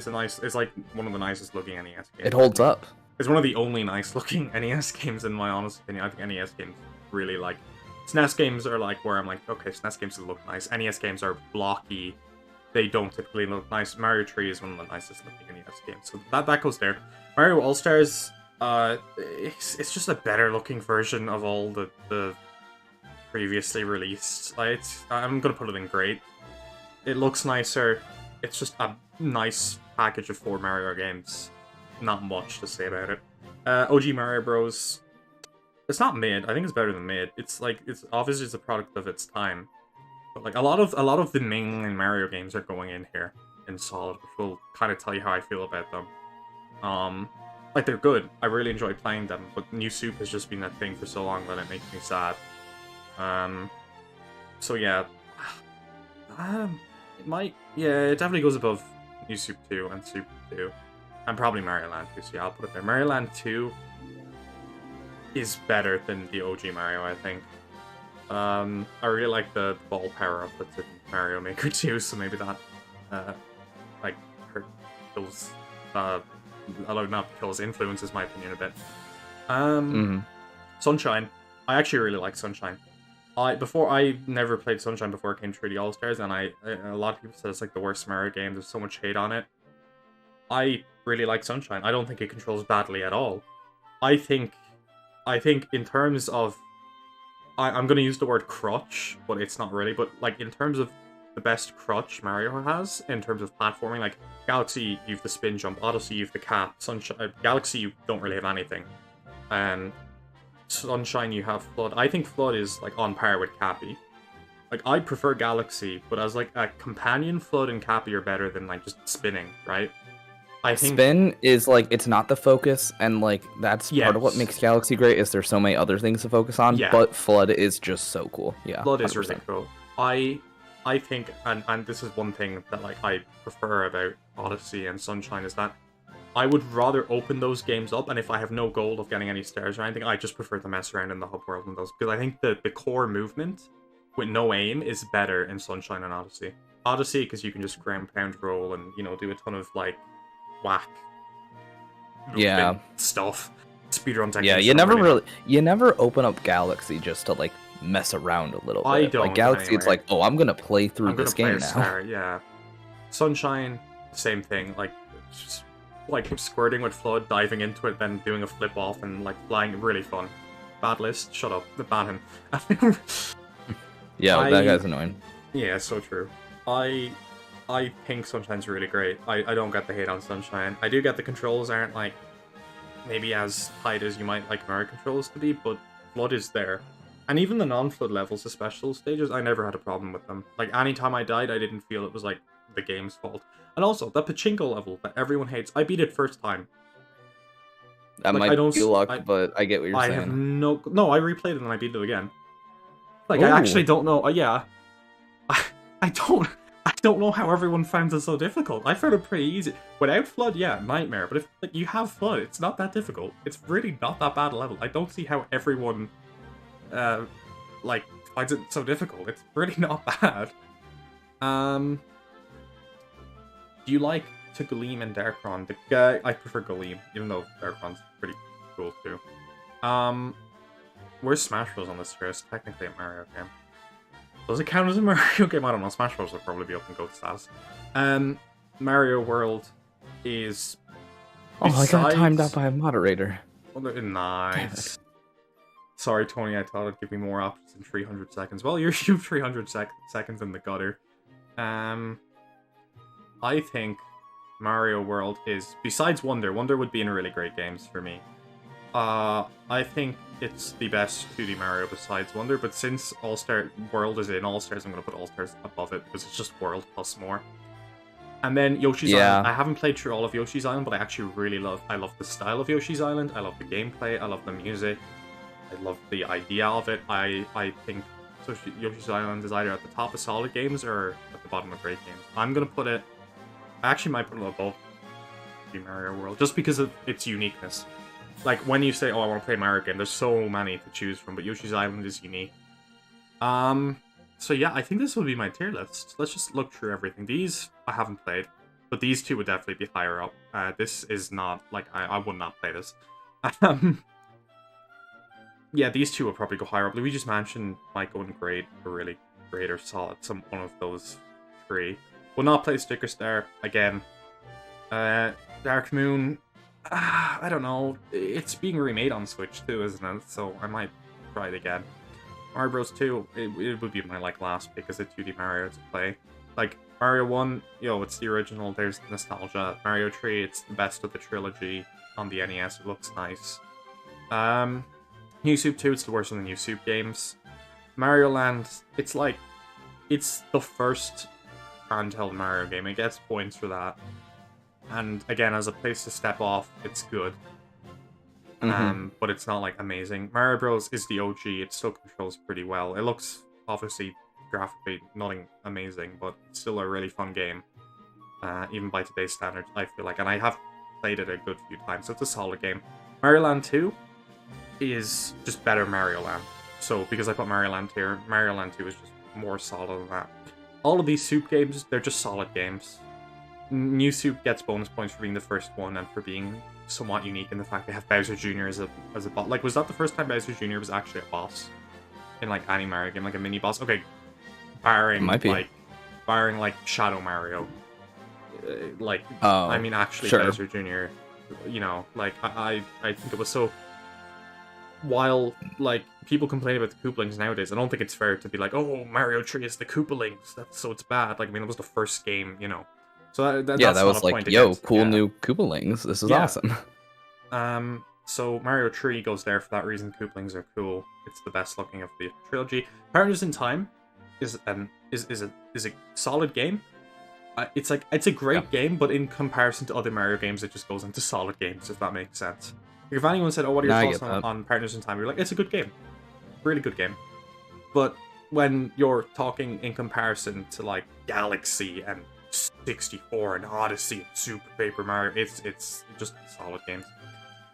a nice. It's like one of the nicest looking NES games. It holds up. It's one of the only nice looking NES games in my honest opinion. I think NES games really, like, SNES games are like where I'm like, okay, SNES games look nice. NES games are blocky. They don't typically look nice. Mario 3 is one of the nicest looking NES games, so that goes there. Mario All Stars, it's just a better looking version of all the previously released. I'm gonna put it in great. It looks nicer. It's just a nice package of 4 Mario games. Not much to say about it. OG Mario Bros. It's not mid. I think it's better than mid. It's like, it's obviously it's a product of its time. But like a lot of the mainline Mario games are going in here in solid, which will kind of tell you how I feel about them. Like, they're good. I really enjoy playing them, but New Soup has just been that thing for so long that it makes me sad. So yeah. It definitely goes above New Soup 2 and Soup 2. And probably Mario Land 2, so yeah, I'll put it there. Mario Land 2 is better than the OG Mario, I think. I really like the ball power-up that's in Mario Maker 2, so maybe that, like, kills, not kills, influences my opinion a bit. Sunshine. I actually really like Sunshine. I never played Sunshine before it came to 3D All-Stars, and a lot of people said it's like the worst Mario game. There's so much hate on it. I really like Sunshine. I don't think it controls badly at all. I think in terms of, I'm gonna use the word crutch, but it's not really. But like, in terms of the best crutch Mario has in terms of platforming, like Galaxy, you've the spin jump. Odyssey, you've the cap. Sunshine, Galaxy, you don't really have anything. Sunshine, you have Flood. I think Flood is like on par with Cappy. Like, I prefer Galaxy, but as like a companion, Flood and Cappy are better than like just spinning, right? I think spin is like, it's not the focus, and like that's part of what makes Galaxy great, is there's so many other things to focus on. But Flood is just so cool. Yeah, Flood is really cool. I I think, and this is one thing that like I prefer about Odyssey and Sunshine, is that I would rather open those games up, and if I have no goal of getting any stars or anything, I just prefer to mess around in the hub world and those, because I think the core movement with no aim is better in Sunshine and Odyssey. Odyssey, because you can just ground pound roll and, you know, do a ton of like whack stuff. Speedrun techniques. Yeah, you never open up Galaxy just to like mess around a little bit. I don't. Like Galaxy, anyway. It's like, oh, I'm gonna play through this game now. Star, yeah. Sunshine, same thing. Like, just, like squirting with Flood, diving into it, then doing a flip off and like flying. Really fun. Bad list. Shut up. Ban him. Yeah, that guy's annoying. Yeah, so true. I think Sunshine's really great. I don't get the hate on Sunshine. I do get the controls aren't like maybe as tight as you might like Mario controls to be, but Flood is there. And even the non-Flood levels, the special stages, I never had a problem with them. Like, anytime I died, I didn't feel it was, like, the game's fault. And also, the Pachinko level that everyone hates, I beat it first time. That might be luck, but I get what you're saying. I have no, I replayed it and I beat it again. Like, I actually don't know, yeah. I don't know how everyone found it so difficult. I found it pretty easy. Without Flood, yeah, nightmare. But if like, you have Flood, it's not that difficult. It's really not that bad a level. I don't see how everyone... like, finds it so difficult. It's really not bad. Do you like to Galeem and Darkron? The guy, I prefer Galeem, even though Darkron's pretty cool too. Where's Smash Bros on this list? Technically a Mario game. Does it count as a Mario game? I don't know. Smash Bros will probably be up in GOAT status. Mario World is... Oh, I got timed out by a moderator. Oh, nice. Sorry, Tony, I thought it'd give me more options in 300 seconds. Well, you're 300 seconds in the gutter. I think Mario World is... Besides Wonder would be in really great games for me. I think it's the best 2D Mario besides Wonder, but since All-Star World is in All-Stars, I'm going to put All-Stars above it, because it's just World plus more. And then Yoshi's Island. I haven't played through all of Yoshi's Island, but I actually really love the style of Yoshi's Island. I love the gameplay. I love the music. I love the idea of it. I think Yoshi's Island is either at the top of solid games or at the bottom of great games. I'm going to put it... I actually might put it above the Mario World, just because of its uniqueness. Like, when you say, oh, I want to play a Mario game, there's so many to choose from, but Yoshi's Island is unique. So yeah, I think this would be my tier list. Let's just look through everything. These, I haven't played, but these two would definitely be higher up. This is not, like, I would not play this. Yeah, these two will probably go higher up. Luigi's Mansion might go in grade, or really great or solid, one of those three. Will not play Sticker Star again. Dark Moon, I don't know. It's being remade on Switch too, isn't it? So I might try it again. Mario Bros 2, it would be my last pick as a 2D Mario to play. Like Mario 1, it's the original. There's nostalgia. Mario 3, it's the best of the trilogy on the NES. It looks nice. New Soup 2, it's the worst of the New Soup games. Mario Land, it's the first handheld Mario game. It gets points for that. And again, as a place to step off, it's good. But it's not amazing. Mario Bros is the OG. It still controls pretty well. It looks obviously graphically nothing amazing, but it's still a really fun game. Even by today's standards, I feel like. And I have played it a good few times, so it's a solid game. Mario Land 2 is just better Mario Land. So because I put Mario Land here, Mario Land 2 is just more solid than that. All of these Soup games, they're just solid games. New Soup gets bonus points for being the first one and for being somewhat unique in the fact they have Bowser Jr. as a boss. Like, was that the first time Bowser Jr. was actually a boss in any Mario game, like a mini boss? Okay, barring Shadow Mario. I mean, actually, sure. Bowser Jr. I think it was so. While people complain about the Koopalings nowadays, I don't think it's fair to be like, oh, Mario 3 is the Koopalings, so it's bad. Like, I mean, it was the first game, So that was like, yo, cool new Koopalings. This is awesome. So Mario 3 goes there for that reason. Koopalings are cool. It's the best looking of the trilogy. Partners in Time is a solid game. It's a great game, but in comparison to other Mario games, it just goes into solid games, if that makes sense. If anyone said, oh, what are your thoughts on Partners in Time? You're like, it's a good game. Really good game. But when you're talking in comparison to like Galaxy and 64 and Odyssey and Super Paper Mario, it's just solid games.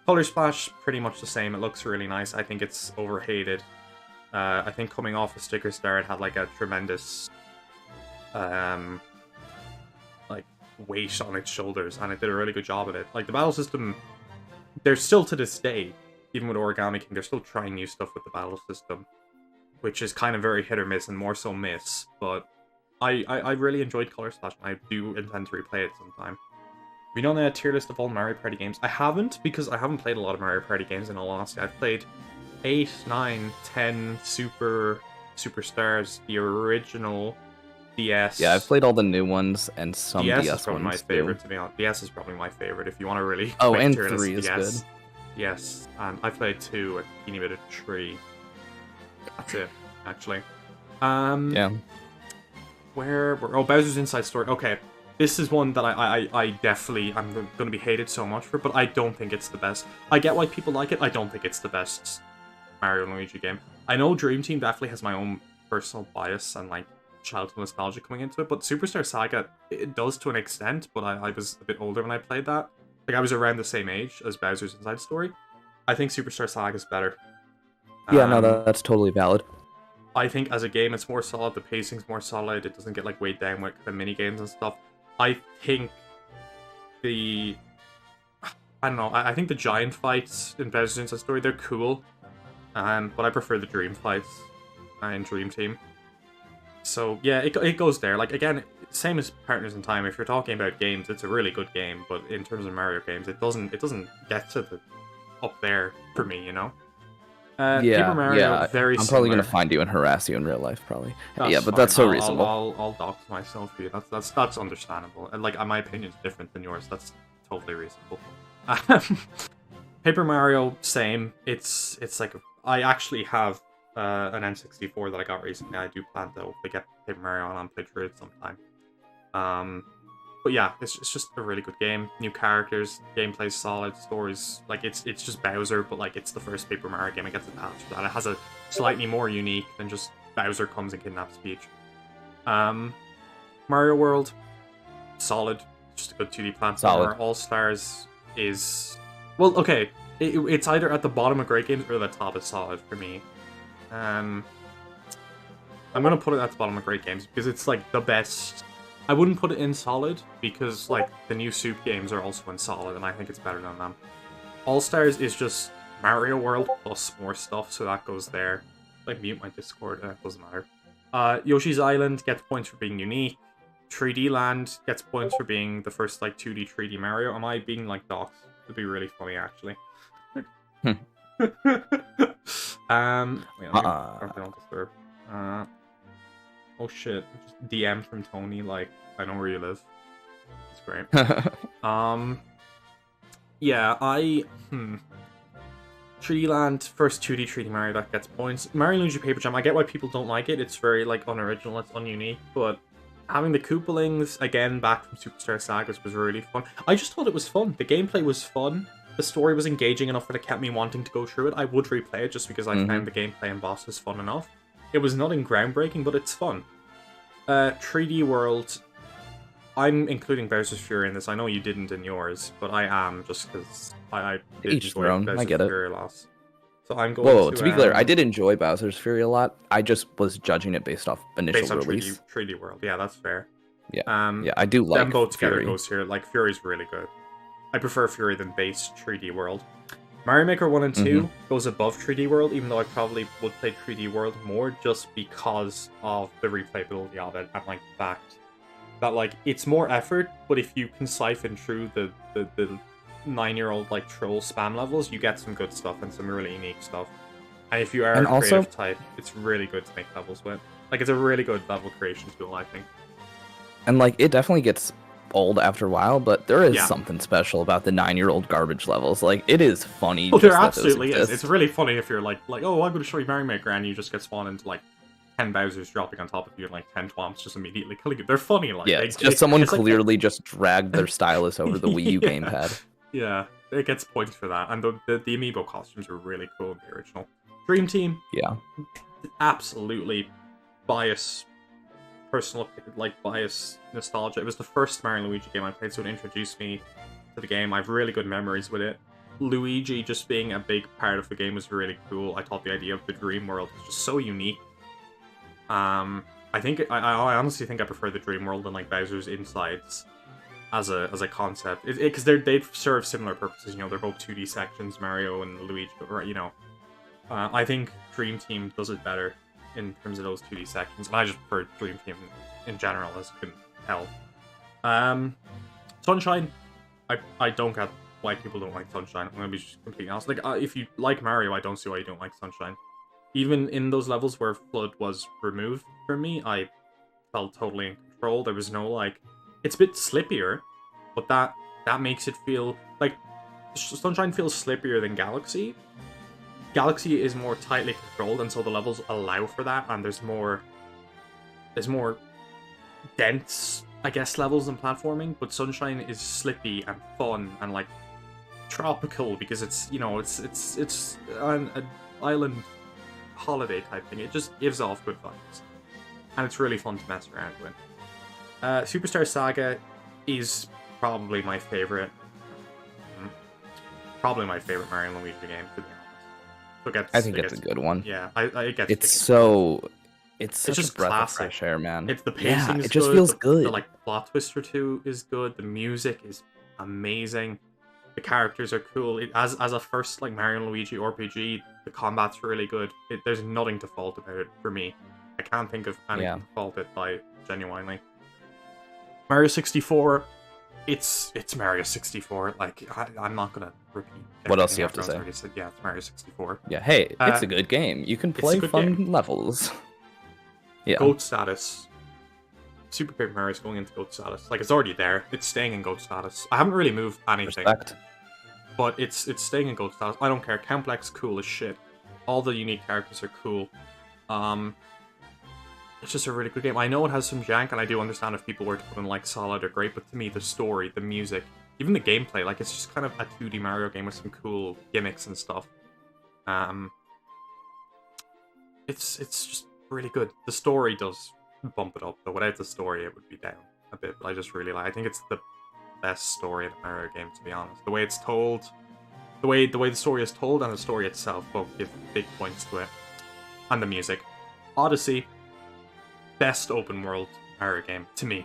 Color Splash, pretty much the same. It looks really nice. I think it's overhated. I think coming off of Sticker Star, it had like a tremendous like weight on its shoulders, and it did a really good job of it. Like the battle system, they're still to this day, even with Origami King, they're still trying new stuff with the battle system, which is kind of very hit or miss, and more so miss. But I really enjoyed Color Splash, and I do intend to replay it sometime. Have you done a tier list of all Mario Party games? I haven't, because I haven't played a lot of Mario Party games, in all honesty. I've played 8, 9, 10, Superstars, the original DS. Yeah, I've played all the new ones and some DS is probably ones my favorite, too. to be honest. DS is probably my favorite, if you want to really... Oh, and 3 is good. Yes, and I played 2, a teeny bit of 3. That's it, actually. Yeah. Oh, Bowser's Inside Story. Okay, this is one that I definitely... I'm going to be hated so much for, but I don't think it's the best. I get why people like it. I don't think it's the best Mario and Luigi game. I know Dream Team definitely has my own personal bias and, like, childhood nostalgia coming into it, but Superstar Saga, it does to an extent, but I was a bit older when I played that. Like, I was around the same age as Bowser's Inside Story. I think Superstar Saga is better. Yeah, no, that's totally valid. I think as a game, it's more solid. The pacing's more solid. It doesn't get like weighed down with the mini games and stuff. I think I don't know. I think the giant fights in Bowser's Inside Story, they're cool, but I prefer the dream fights in Dream Team. So yeah, it goes there. Like again, same as Partners in Time. If you're talking about games, it's a really good game, but in terms of Mario games, it doesn't get to the up there for me, you know. Paper Mario, very I'm similar. probably gonna find you and harass you in real life, probably. That's yeah, but fine. that's so reasonable. I'll dox myself for you. That's understandable. And like my opinion's different than yours. That's totally reasonable. Paper Mario, same. It's like I actually have an N64 that I got recently. I do plan to hopefully get Paper Mario on and play through it sometime. But yeah, it's just a really good game. New characters, gameplay's solid, stories like it's just Bowser, but like it's the first Paper Mario game. It gets attached to that. It has a slightly more unique than just Bowser comes and kidnaps Peach. Mario World, solid, just a good 2D platformer. All Stars is okay. It's either at the bottom of great games or the top is solid for me. I'm gonna put it at the bottom of great games because it's like the best. I wouldn't put it in solid because like the new Soup games are also in solid, and I think it's better than them. All Stars is just Mario World plus more stuff, so that goes there. Like mute my Discord, doesn't matter. Yoshi's Island gets points for being unique. 3D Land gets points for being the first like 2D 3D Mario. Am I being like doxed? It'd be really funny actually. Wait, don't disturb. Oh shit, just DM from Tony, like, I know where you live. It's great. Yeah, 3D Land, first 2D 3D Mario, that gets points. Mario Luigi Paper Jam, I get why people don't like it. It's very, like, unoriginal, it's ununique, but having the Koopalings, again, back from Superstar Sagas was really fun. I just thought it was fun. The gameplay was fun. The story was engaging enough that it kept me wanting to go through it. I would replay it just because I found the gameplay and bosses fun enough. It was nothing groundbreaking, but it's fun. 3D World, I'm including Bowser's Fury in this. I know you didn't in yours, but I am just because I did enjoy Bowser's Fury loss. So I'm going Whoa, to be clear, I did enjoy Bowser's Fury a lot. I just was judging it based off initial release. 3D World, yeah, that's fair. Yeah, yeah, I do like them both together Fury. Goes here. Like Fury's really good. I prefer Fury than base 3D World. Mario Maker 1 and 2 goes above 3D World, even though I probably would play 3D World more just because of the replayability of it and like the fact that like it's more effort, but if you can siphon through the 9-year-old like troll spam levels, you get some good stuff and some really unique stuff. And if you are a creative type, it's really good to make levels with. Like it's a really good level creation tool, I think. And like it definitely gets old after a while, but there is something special about the 9-year-old garbage levels. Like it is funny. Oh, there absolutely is. It's really funny if you're like, oh, I'm going to show you Mario Maker, and you just get spawned into like 10 Bowsers dropping on top of you and like 10 Twomps just immediately killing you. They're funny, like it's just someone clearly just dragged their stylus over the Wii U gamepad. Yeah, it gets points for that, and the amiibo costumes are really cool in the original. Dream Team, yeah, absolutely bias, personal bias nostalgia. It was the first Mario and Luigi game I played, so it introduced me to the game. I have really good memories with it. Luigi just being a big part of the game was really cool. I thought the idea of the dream world was just so unique. I honestly think I prefer the dream world than like Bowser's Insides as a concept, because they serve similar purposes. You know, they're both 2D sections, Mario and Luigi. Or, you know, I think Dream Team does it better in terms of those 2D sections, and I just prefer Dream Team in general, as you can tell. Sunshine, I don't get why people don't like Sunshine. I'm gonna be just completely honest. Like, if you like Mario, I don't see why you don't like Sunshine. Even in those levels where FLUDD was removed for me, I felt totally in control. There was no, like... It's a bit slippier, but that makes it feel... Like, Sunshine feels slippier than Galaxy. Galaxy is more tightly controlled, and so the levels allow for that, and there's more dense, I guess, levels in platforming, but Sunshine is slippy and fun and, like, tropical, because it's, you know, it's an island holiday type thing. It just gives off good vibes, and it's really fun to mess around with. Superstar Saga is probably my favorite Mario and Luigi game, to be honest. I think it's a good one. Yeah, it's such just a breath classic. of fresh air, man. It's the pacing is it just good, feels good. The like plot twist or two is good. The music is amazing. The characters are cool. As a first like Mario and Luigi RPG, the combat's really good. There's nothing to fault about it for me. I can't think of anything to fault it by, genuinely. Mario 64, it's Mario 64. Like, I'm not gonna repeat. What else do you have to say? Yeah, it's Mario 64. Yeah, hey, it's a good game. You can play fun levels. Yeah. GOAT status. Super Paper Mario is going into GOAT status. Like, it's already there. It's staying in GOAT status. I haven't really moved anything. Respect. But it's staying in GOAT status. I don't care. Complex, cool as shit. All the unique characters are cool. It's just a really good game. I know it has some jank, and I do understand if people were to put in, like, solid or great, but to me, the story, the music, even the gameplay, like, it's just kind of a 2D Mario game with some cool gimmicks and stuff. It's just really good. The story does bump it up, though. Without the story, it would be down a bit, but I just really like it. I think it's the best story in a Mario game, to be honest. The way it's told, the way the story is told, and the story itself both give big points to it. And the music. Odyssey, best open world Mario game to me.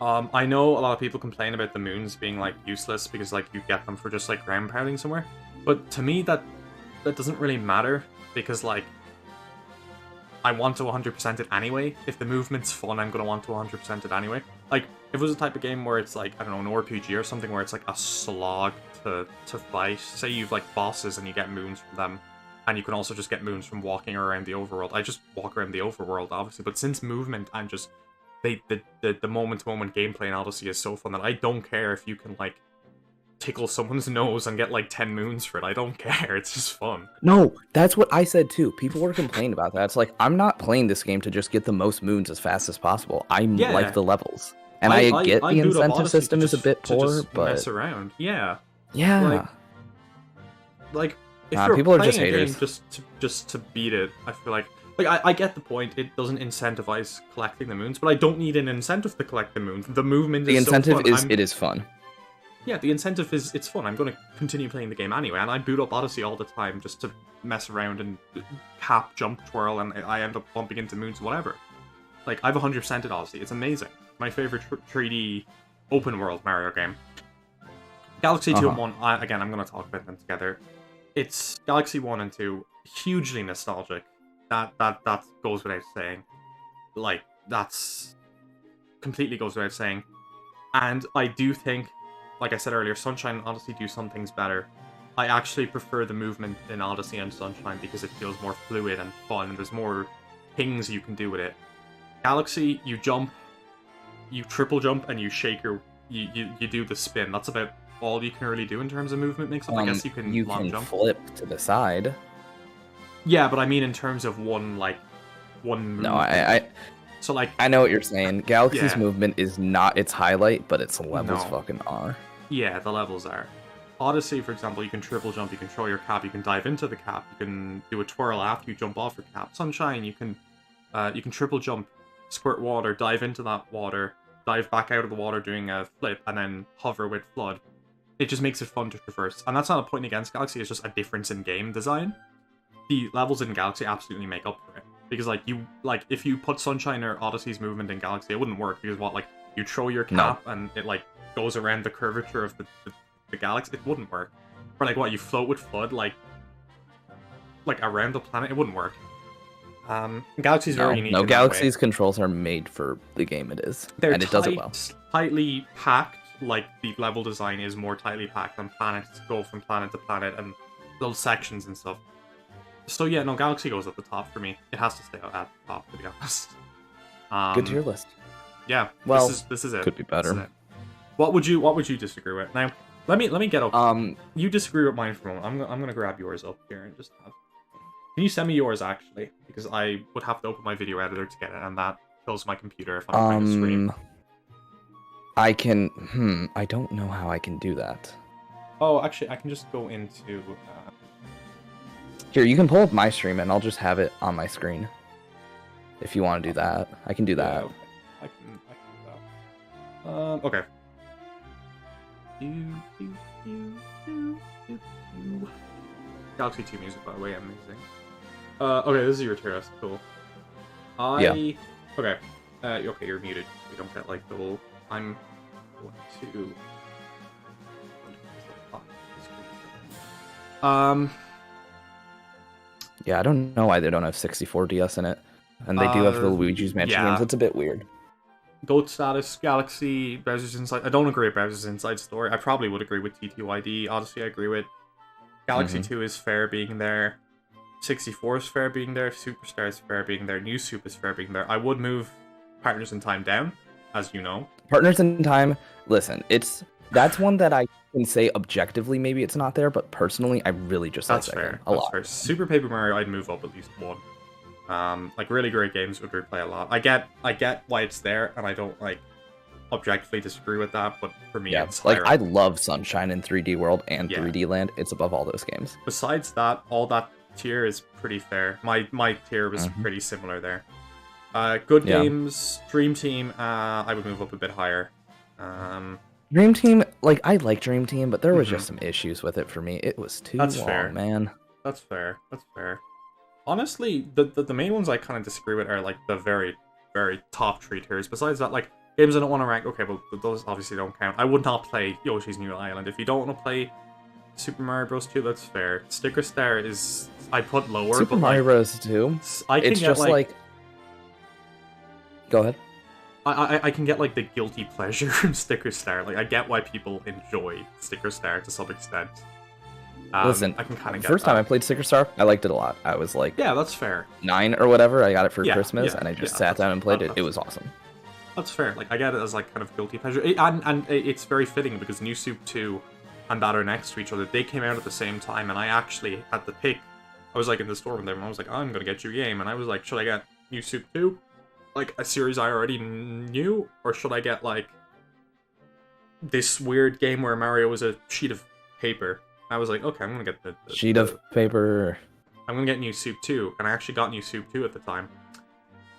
I know a lot of people complain about the moons being like useless because like you get them for just like ground pounding somewhere, but to me that doesn't really matter, because like I want to 100% it anyway. If the movement's fun, I'm gonna want to 100% it anyway. Like if it was a type of game where it's like, I don't know, an RPG or something where it's like a slog to fight. Say you've like bosses and you get moons from them, and you can also just get moons from walking around the overworld. I just walk around the overworld, obviously, but since movement and just the moment-to-moment gameplay in Odyssey is so fun that I don't care if you can, like, tickle someone's nose and get, like, 10 moons for it. I don't care. It's just fun. No, that's what I said, too. People were complaining about that. It's like, I'm not playing this game to just get the most moons as fast as possible. I like the levels. And I get the incentive system is a bit poor, but... mess around. Yeah. Yeah. Like if you're people are playing just a haters. game just to beat it, I feel like I get the point. It doesn't incentivize collecting the moons, but I don't need an incentive to collect the moons. The movement is the incentive so fun. it is fun. Yeah, the incentive is it's fun. I'm going to continue playing the game anyway, and I boot up Odyssey all the time just to mess around and cap, jump, twirl, and I end up bumping into moons, whatever. Like, I've 100%ed Odyssey. It's amazing. My favorite 3D open world Mario game. Galaxy 2 and 1, again, I'm going to talk about them together. It's Galaxy 1 and 2, hugely nostalgic. That goes without saying. Like, that's completely goes without saying. And I do think, like I said earlier, Sunshine and Odyssey do some things better. I actually prefer the movement in Odyssey and Sunshine because it feels more fluid and fun, and there's more things you can do with it. Galaxy, you jump, you triple jump, and you shake your... You do the spin. That's about all you can really do in terms of movement mix-up. I guess you can long jump. Flip to the side. Yeah, but I mean in terms of one move. No, So like I know what you're saying. Galaxy's movement is not its highlight, but its levels fucking are. Yeah, the levels are. Odyssey, for example, you can triple jump, you can throw your cap, you can dive into the cap, you can do a twirl after you jump off your cap. Sunshine, you can You can triple jump, squirt water, dive into that water, dive back out of the water doing a flip, and then hover with FLUDD. It just makes it fun to traverse. And that's not a point against Galaxy, it's just a difference in game design. The levels in Galaxy absolutely make up for it. Because, if you put Sunshine or Odyssey's movement in Galaxy, it wouldn't work. Because, you throw your cap and it, goes around the curvature of the galaxy? It wouldn't work. Or, you float with FLUDD, around the planet? It wouldn't work. Galaxy's very unique. No, Galaxy's controls are made for the game it is. And it does it well. Tightly packed, the level design is more tightly packed than planets go from planet to planet and little sections and stuff. So yeah, no, Galaxy goes at the top for me. It has to stay at the top, to be honest. Good tier list. Yeah, well, this is it. Could be better. What would you disagree with? Now, let me get up. You disagree with mine for a moment. I'm gonna grab yours up here and just have. Can you send me yours actually? Because I would have to open my video editor to get it, and that kills my computer if I'm trying to stream. I can. I don't know how I can do that. Oh, actually, I can just go into. Here, you can pull up my stream, and I'll just have it on my screen. If you want to do that, I can do that. Yeah, I can do that. Okay. Galaxy 2 music, by the way, amazing. Okay, this is your tier list. Cool. Yeah. Okay. Okay, you're muted. You don't get the little. I'm going to. Yeah, I don't know why they don't have 64 DS in it, and they do have the Luigi's Mansion games. It's a bit weird. GOAT status, Galaxy, Bowser's Inside. I don't agree with Bowser's Inside Story. I probably would agree with TTYD. Odyssey, I agree with. Galaxy 2 is fair being there. 64 is fair being there. Superstar is fair being there. New Soup is fair being there. I would move Partners in Time down, as you know. Partners in Time, listen, that's one that I can say objectively maybe it's not there, but personally I really just like that game a lot. Fair. Super Paper Mario, I'd move up at least one. Really great games would replay a lot. I get why it's there, and I don't objectively disagree with that, but for me it's higher. I love Sunshine in 3D World and 3D Land. It's above all those games. Besides that, all that tier is pretty fair. My tier was pretty similar there. Good games, Dream Team, I would move up a bit higher. Dream Team, I like Dream Team, but there was just some issues with it for me. It was too long, fair. Man. That's fair. Honestly, the main ones I kind of disagree with are the very, very top 3 tiers. Besides that, games I don't want to rank, okay, well, those obviously don't count. I would not play Yoshi's New Island. If you don't want to play Super Mario Bros. 2, that's fair. Sticker Star is, I put lower, Super Mario Bros. 2? It's just Go ahead. I can get the guilty pleasure from Sticker Star. I get why people enjoy Sticker Star to some extent. Listen, I can kind of get first time I played Sticker Star, I liked it a lot. I was yeah, that's fair. 9 or whatever. I got it for Christmas, and I just sat down and played it. It was awesome. That's fair. I get it as kind of guilty pleasure, and it's very fitting because New Soup 2 and that are next to each other. They came out at the same time, and I actually had to pick. I was in the store with them, and I was like, I'm gonna get you a game, and I was like, should I get New Soup 2? A series I already knew, or should I get this weird game where Mario was a sheet of paper? I was like, okay, I'm gonna get the sheet of paper. I'm gonna get New Soup 2, and I actually got New Soup 2 at the time.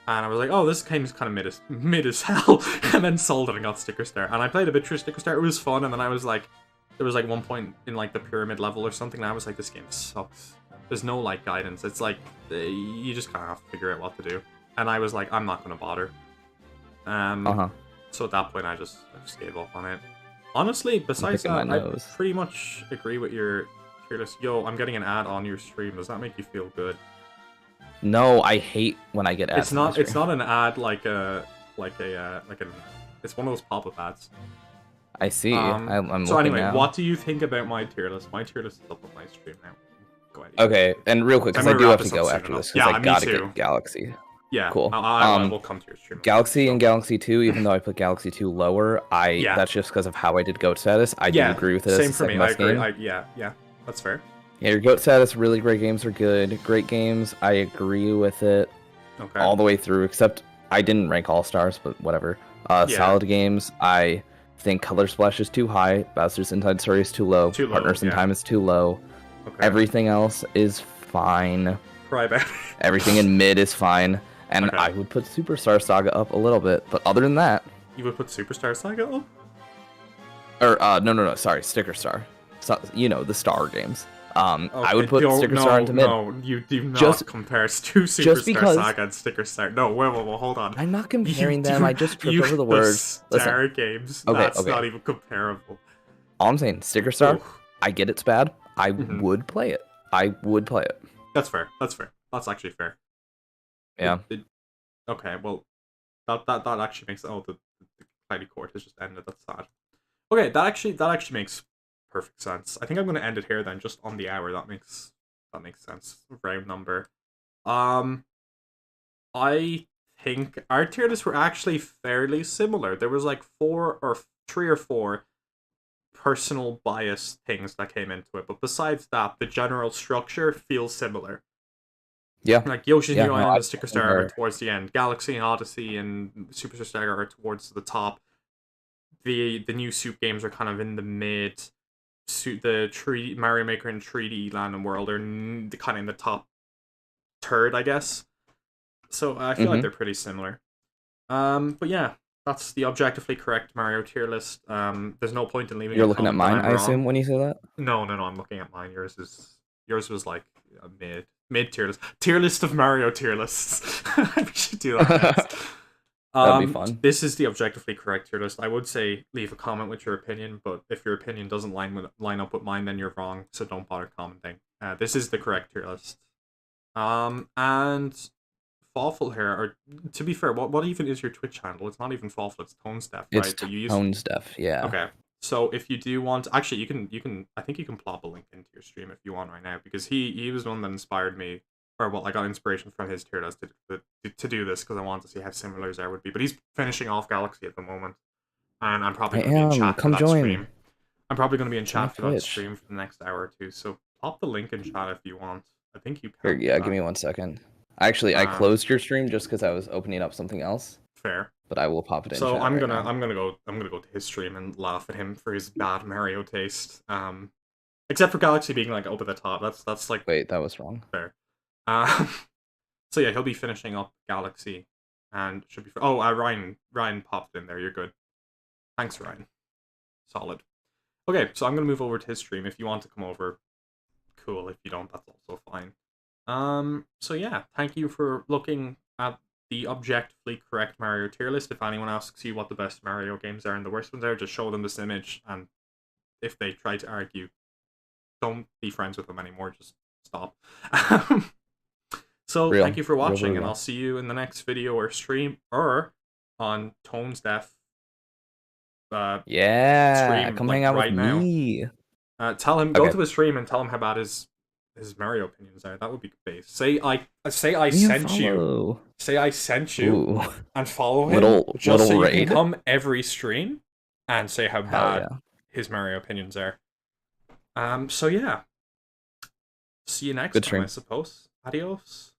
And I was like, oh, this game is kind of mid as hell, and then sold it and got Sticker Star. And I played a bit through Sticker Star, it was fun, and then I was like, there was one point in the pyramid level or something, and I was like, this game sucks. There's no guidance. It's you just kind of have to figure out what to do. And I was like, I'm not gonna bother. So at that point, I just gave up on it. Honestly, besides that, I pretty much agree with your tier list. Yo, I'm getting an ad on your stream. Does that make you feel good? No, I hate when I get ads. It's not an ad it's one of those pop-up ads. I see. I'm so anyway, now. What do you think about my tier list? My tier list is up on my stream now. Go ahead. Okay, and real quick, because I do have to go after this, because I gotta get Galaxy. Yeah, cool. I will come to your stream. Galaxy and Galaxy 2, even though I put Galaxy 2 lower, that's just because of how I did GOAT status. I do agree with it. Same for me. I agree. Yeah, that's fair. Yeah, your GOAT status, really great games are good. Great games, I agree with it. Okay. All the way through, except I didn't rank All Stars, but whatever. Solid games, I think Color Splash is too high. Bowser's Inside Story is too low. Partners in Time is too low. Okay. Everything else is fine. Cry about it. Everything in mid is fine. And okay. I would put Superstar Saga up a little bit, but other than that... You would put Superstar Saga up? Or, no, sorry, Sticker Star. So, you know, the Star games. Okay, I would put Sticker Star into mid. No, you do not compare two Superstar Saga and Sticker Star. No, wait, hold on. I'm not comparing them, I just tripped over the words. Star games, that's not even comparable. All I'm saying, Sticker Star, I get it's bad. I would play it. I would play it. That's fair. That's actually fair. Yeah. Okay, well, that actually makes... Oh, the Cloudy Court has just ended. That's sad. Okay, that actually makes perfect sense. I think I'm going to end it here then, just on the hour. That makes sense. Round number. I think our tier lists were actually fairly similar. There was like 3 or 4 personal bias things that came into it, but besides that, the general structure feels similar. Yeah. Like Yoshi's New Island and Sticker Star are towards the end. Galaxy and Odyssey and Superstar Saga are towards the top. The new Soup games are kind of in the mid. The Mario Maker and 3D Land and World are kind of in the top third, I guess. So I feel like they're pretty similar. But yeah, that's the objectively correct Mario tier list. There's no point in leaving. You're looking at mine, I assume, when you say that? No, I'm looking at mine. Yours was like a mid tier list. Tier list of Mario tier lists. We should do that next. That'd be fun. This is the objectively correct tier list. I would say leave a comment with your opinion, but if your opinion doesn't line up with mine, then you're wrong. So don't bother commenting. This is the correct tier list. And Fawful here, or to be fair, what even is your Twitch handle? It's not even Fawful, it's ToneStef, right? It's ToneStef, yeah. Okay. So if you do want, actually, you can. I think you can plop a link into your stream if you want right now, because he was the one that inspired me, or well, I got inspiration from his tier list to do this because I wanted to see how similar Zare would be. But he's finishing off Galaxy at the moment, and I'm probably going to be in chat for that stream. I'm probably going to be in chat for that stream for the next hour or two. So pop the link in chat if you want. I think you can. Here, give me 1 second. Actually, I closed your stream just because I was opening up something else. Fair. But I will pop it in. So I'm gonna go to his stream and laugh at him for his bad Mario taste. Except for Galaxy being like over the top. That's like, wait, that was wrong. Fair. So yeah, he'll be finishing up Galaxy, and should be. Ryan popped in there. You're good. Thanks, Ryan. Solid. Okay, so I'm gonna move over to his stream. If you want to come over, cool. If you don't, that's also fine. So yeah, thank you for looking at the objectively correct Mario tier list. If anyone asks you what the best Mario games are and the worst ones are, just show them this image, and if they try to argue, don't be friends with them anymore, just stop. So thank you for watching, and I'll see you in the next video or stream, or on ToneStef. Yeah, come hang out with me. Tell him, go to his stream and tell him how bad his Mario opinions are. That would be base. Say I sent you. Say I sent you. Ooh. And follow him. Just so you can come every stream and say how bad his Mario opinions are. So yeah. See you next time, I suppose. Adios.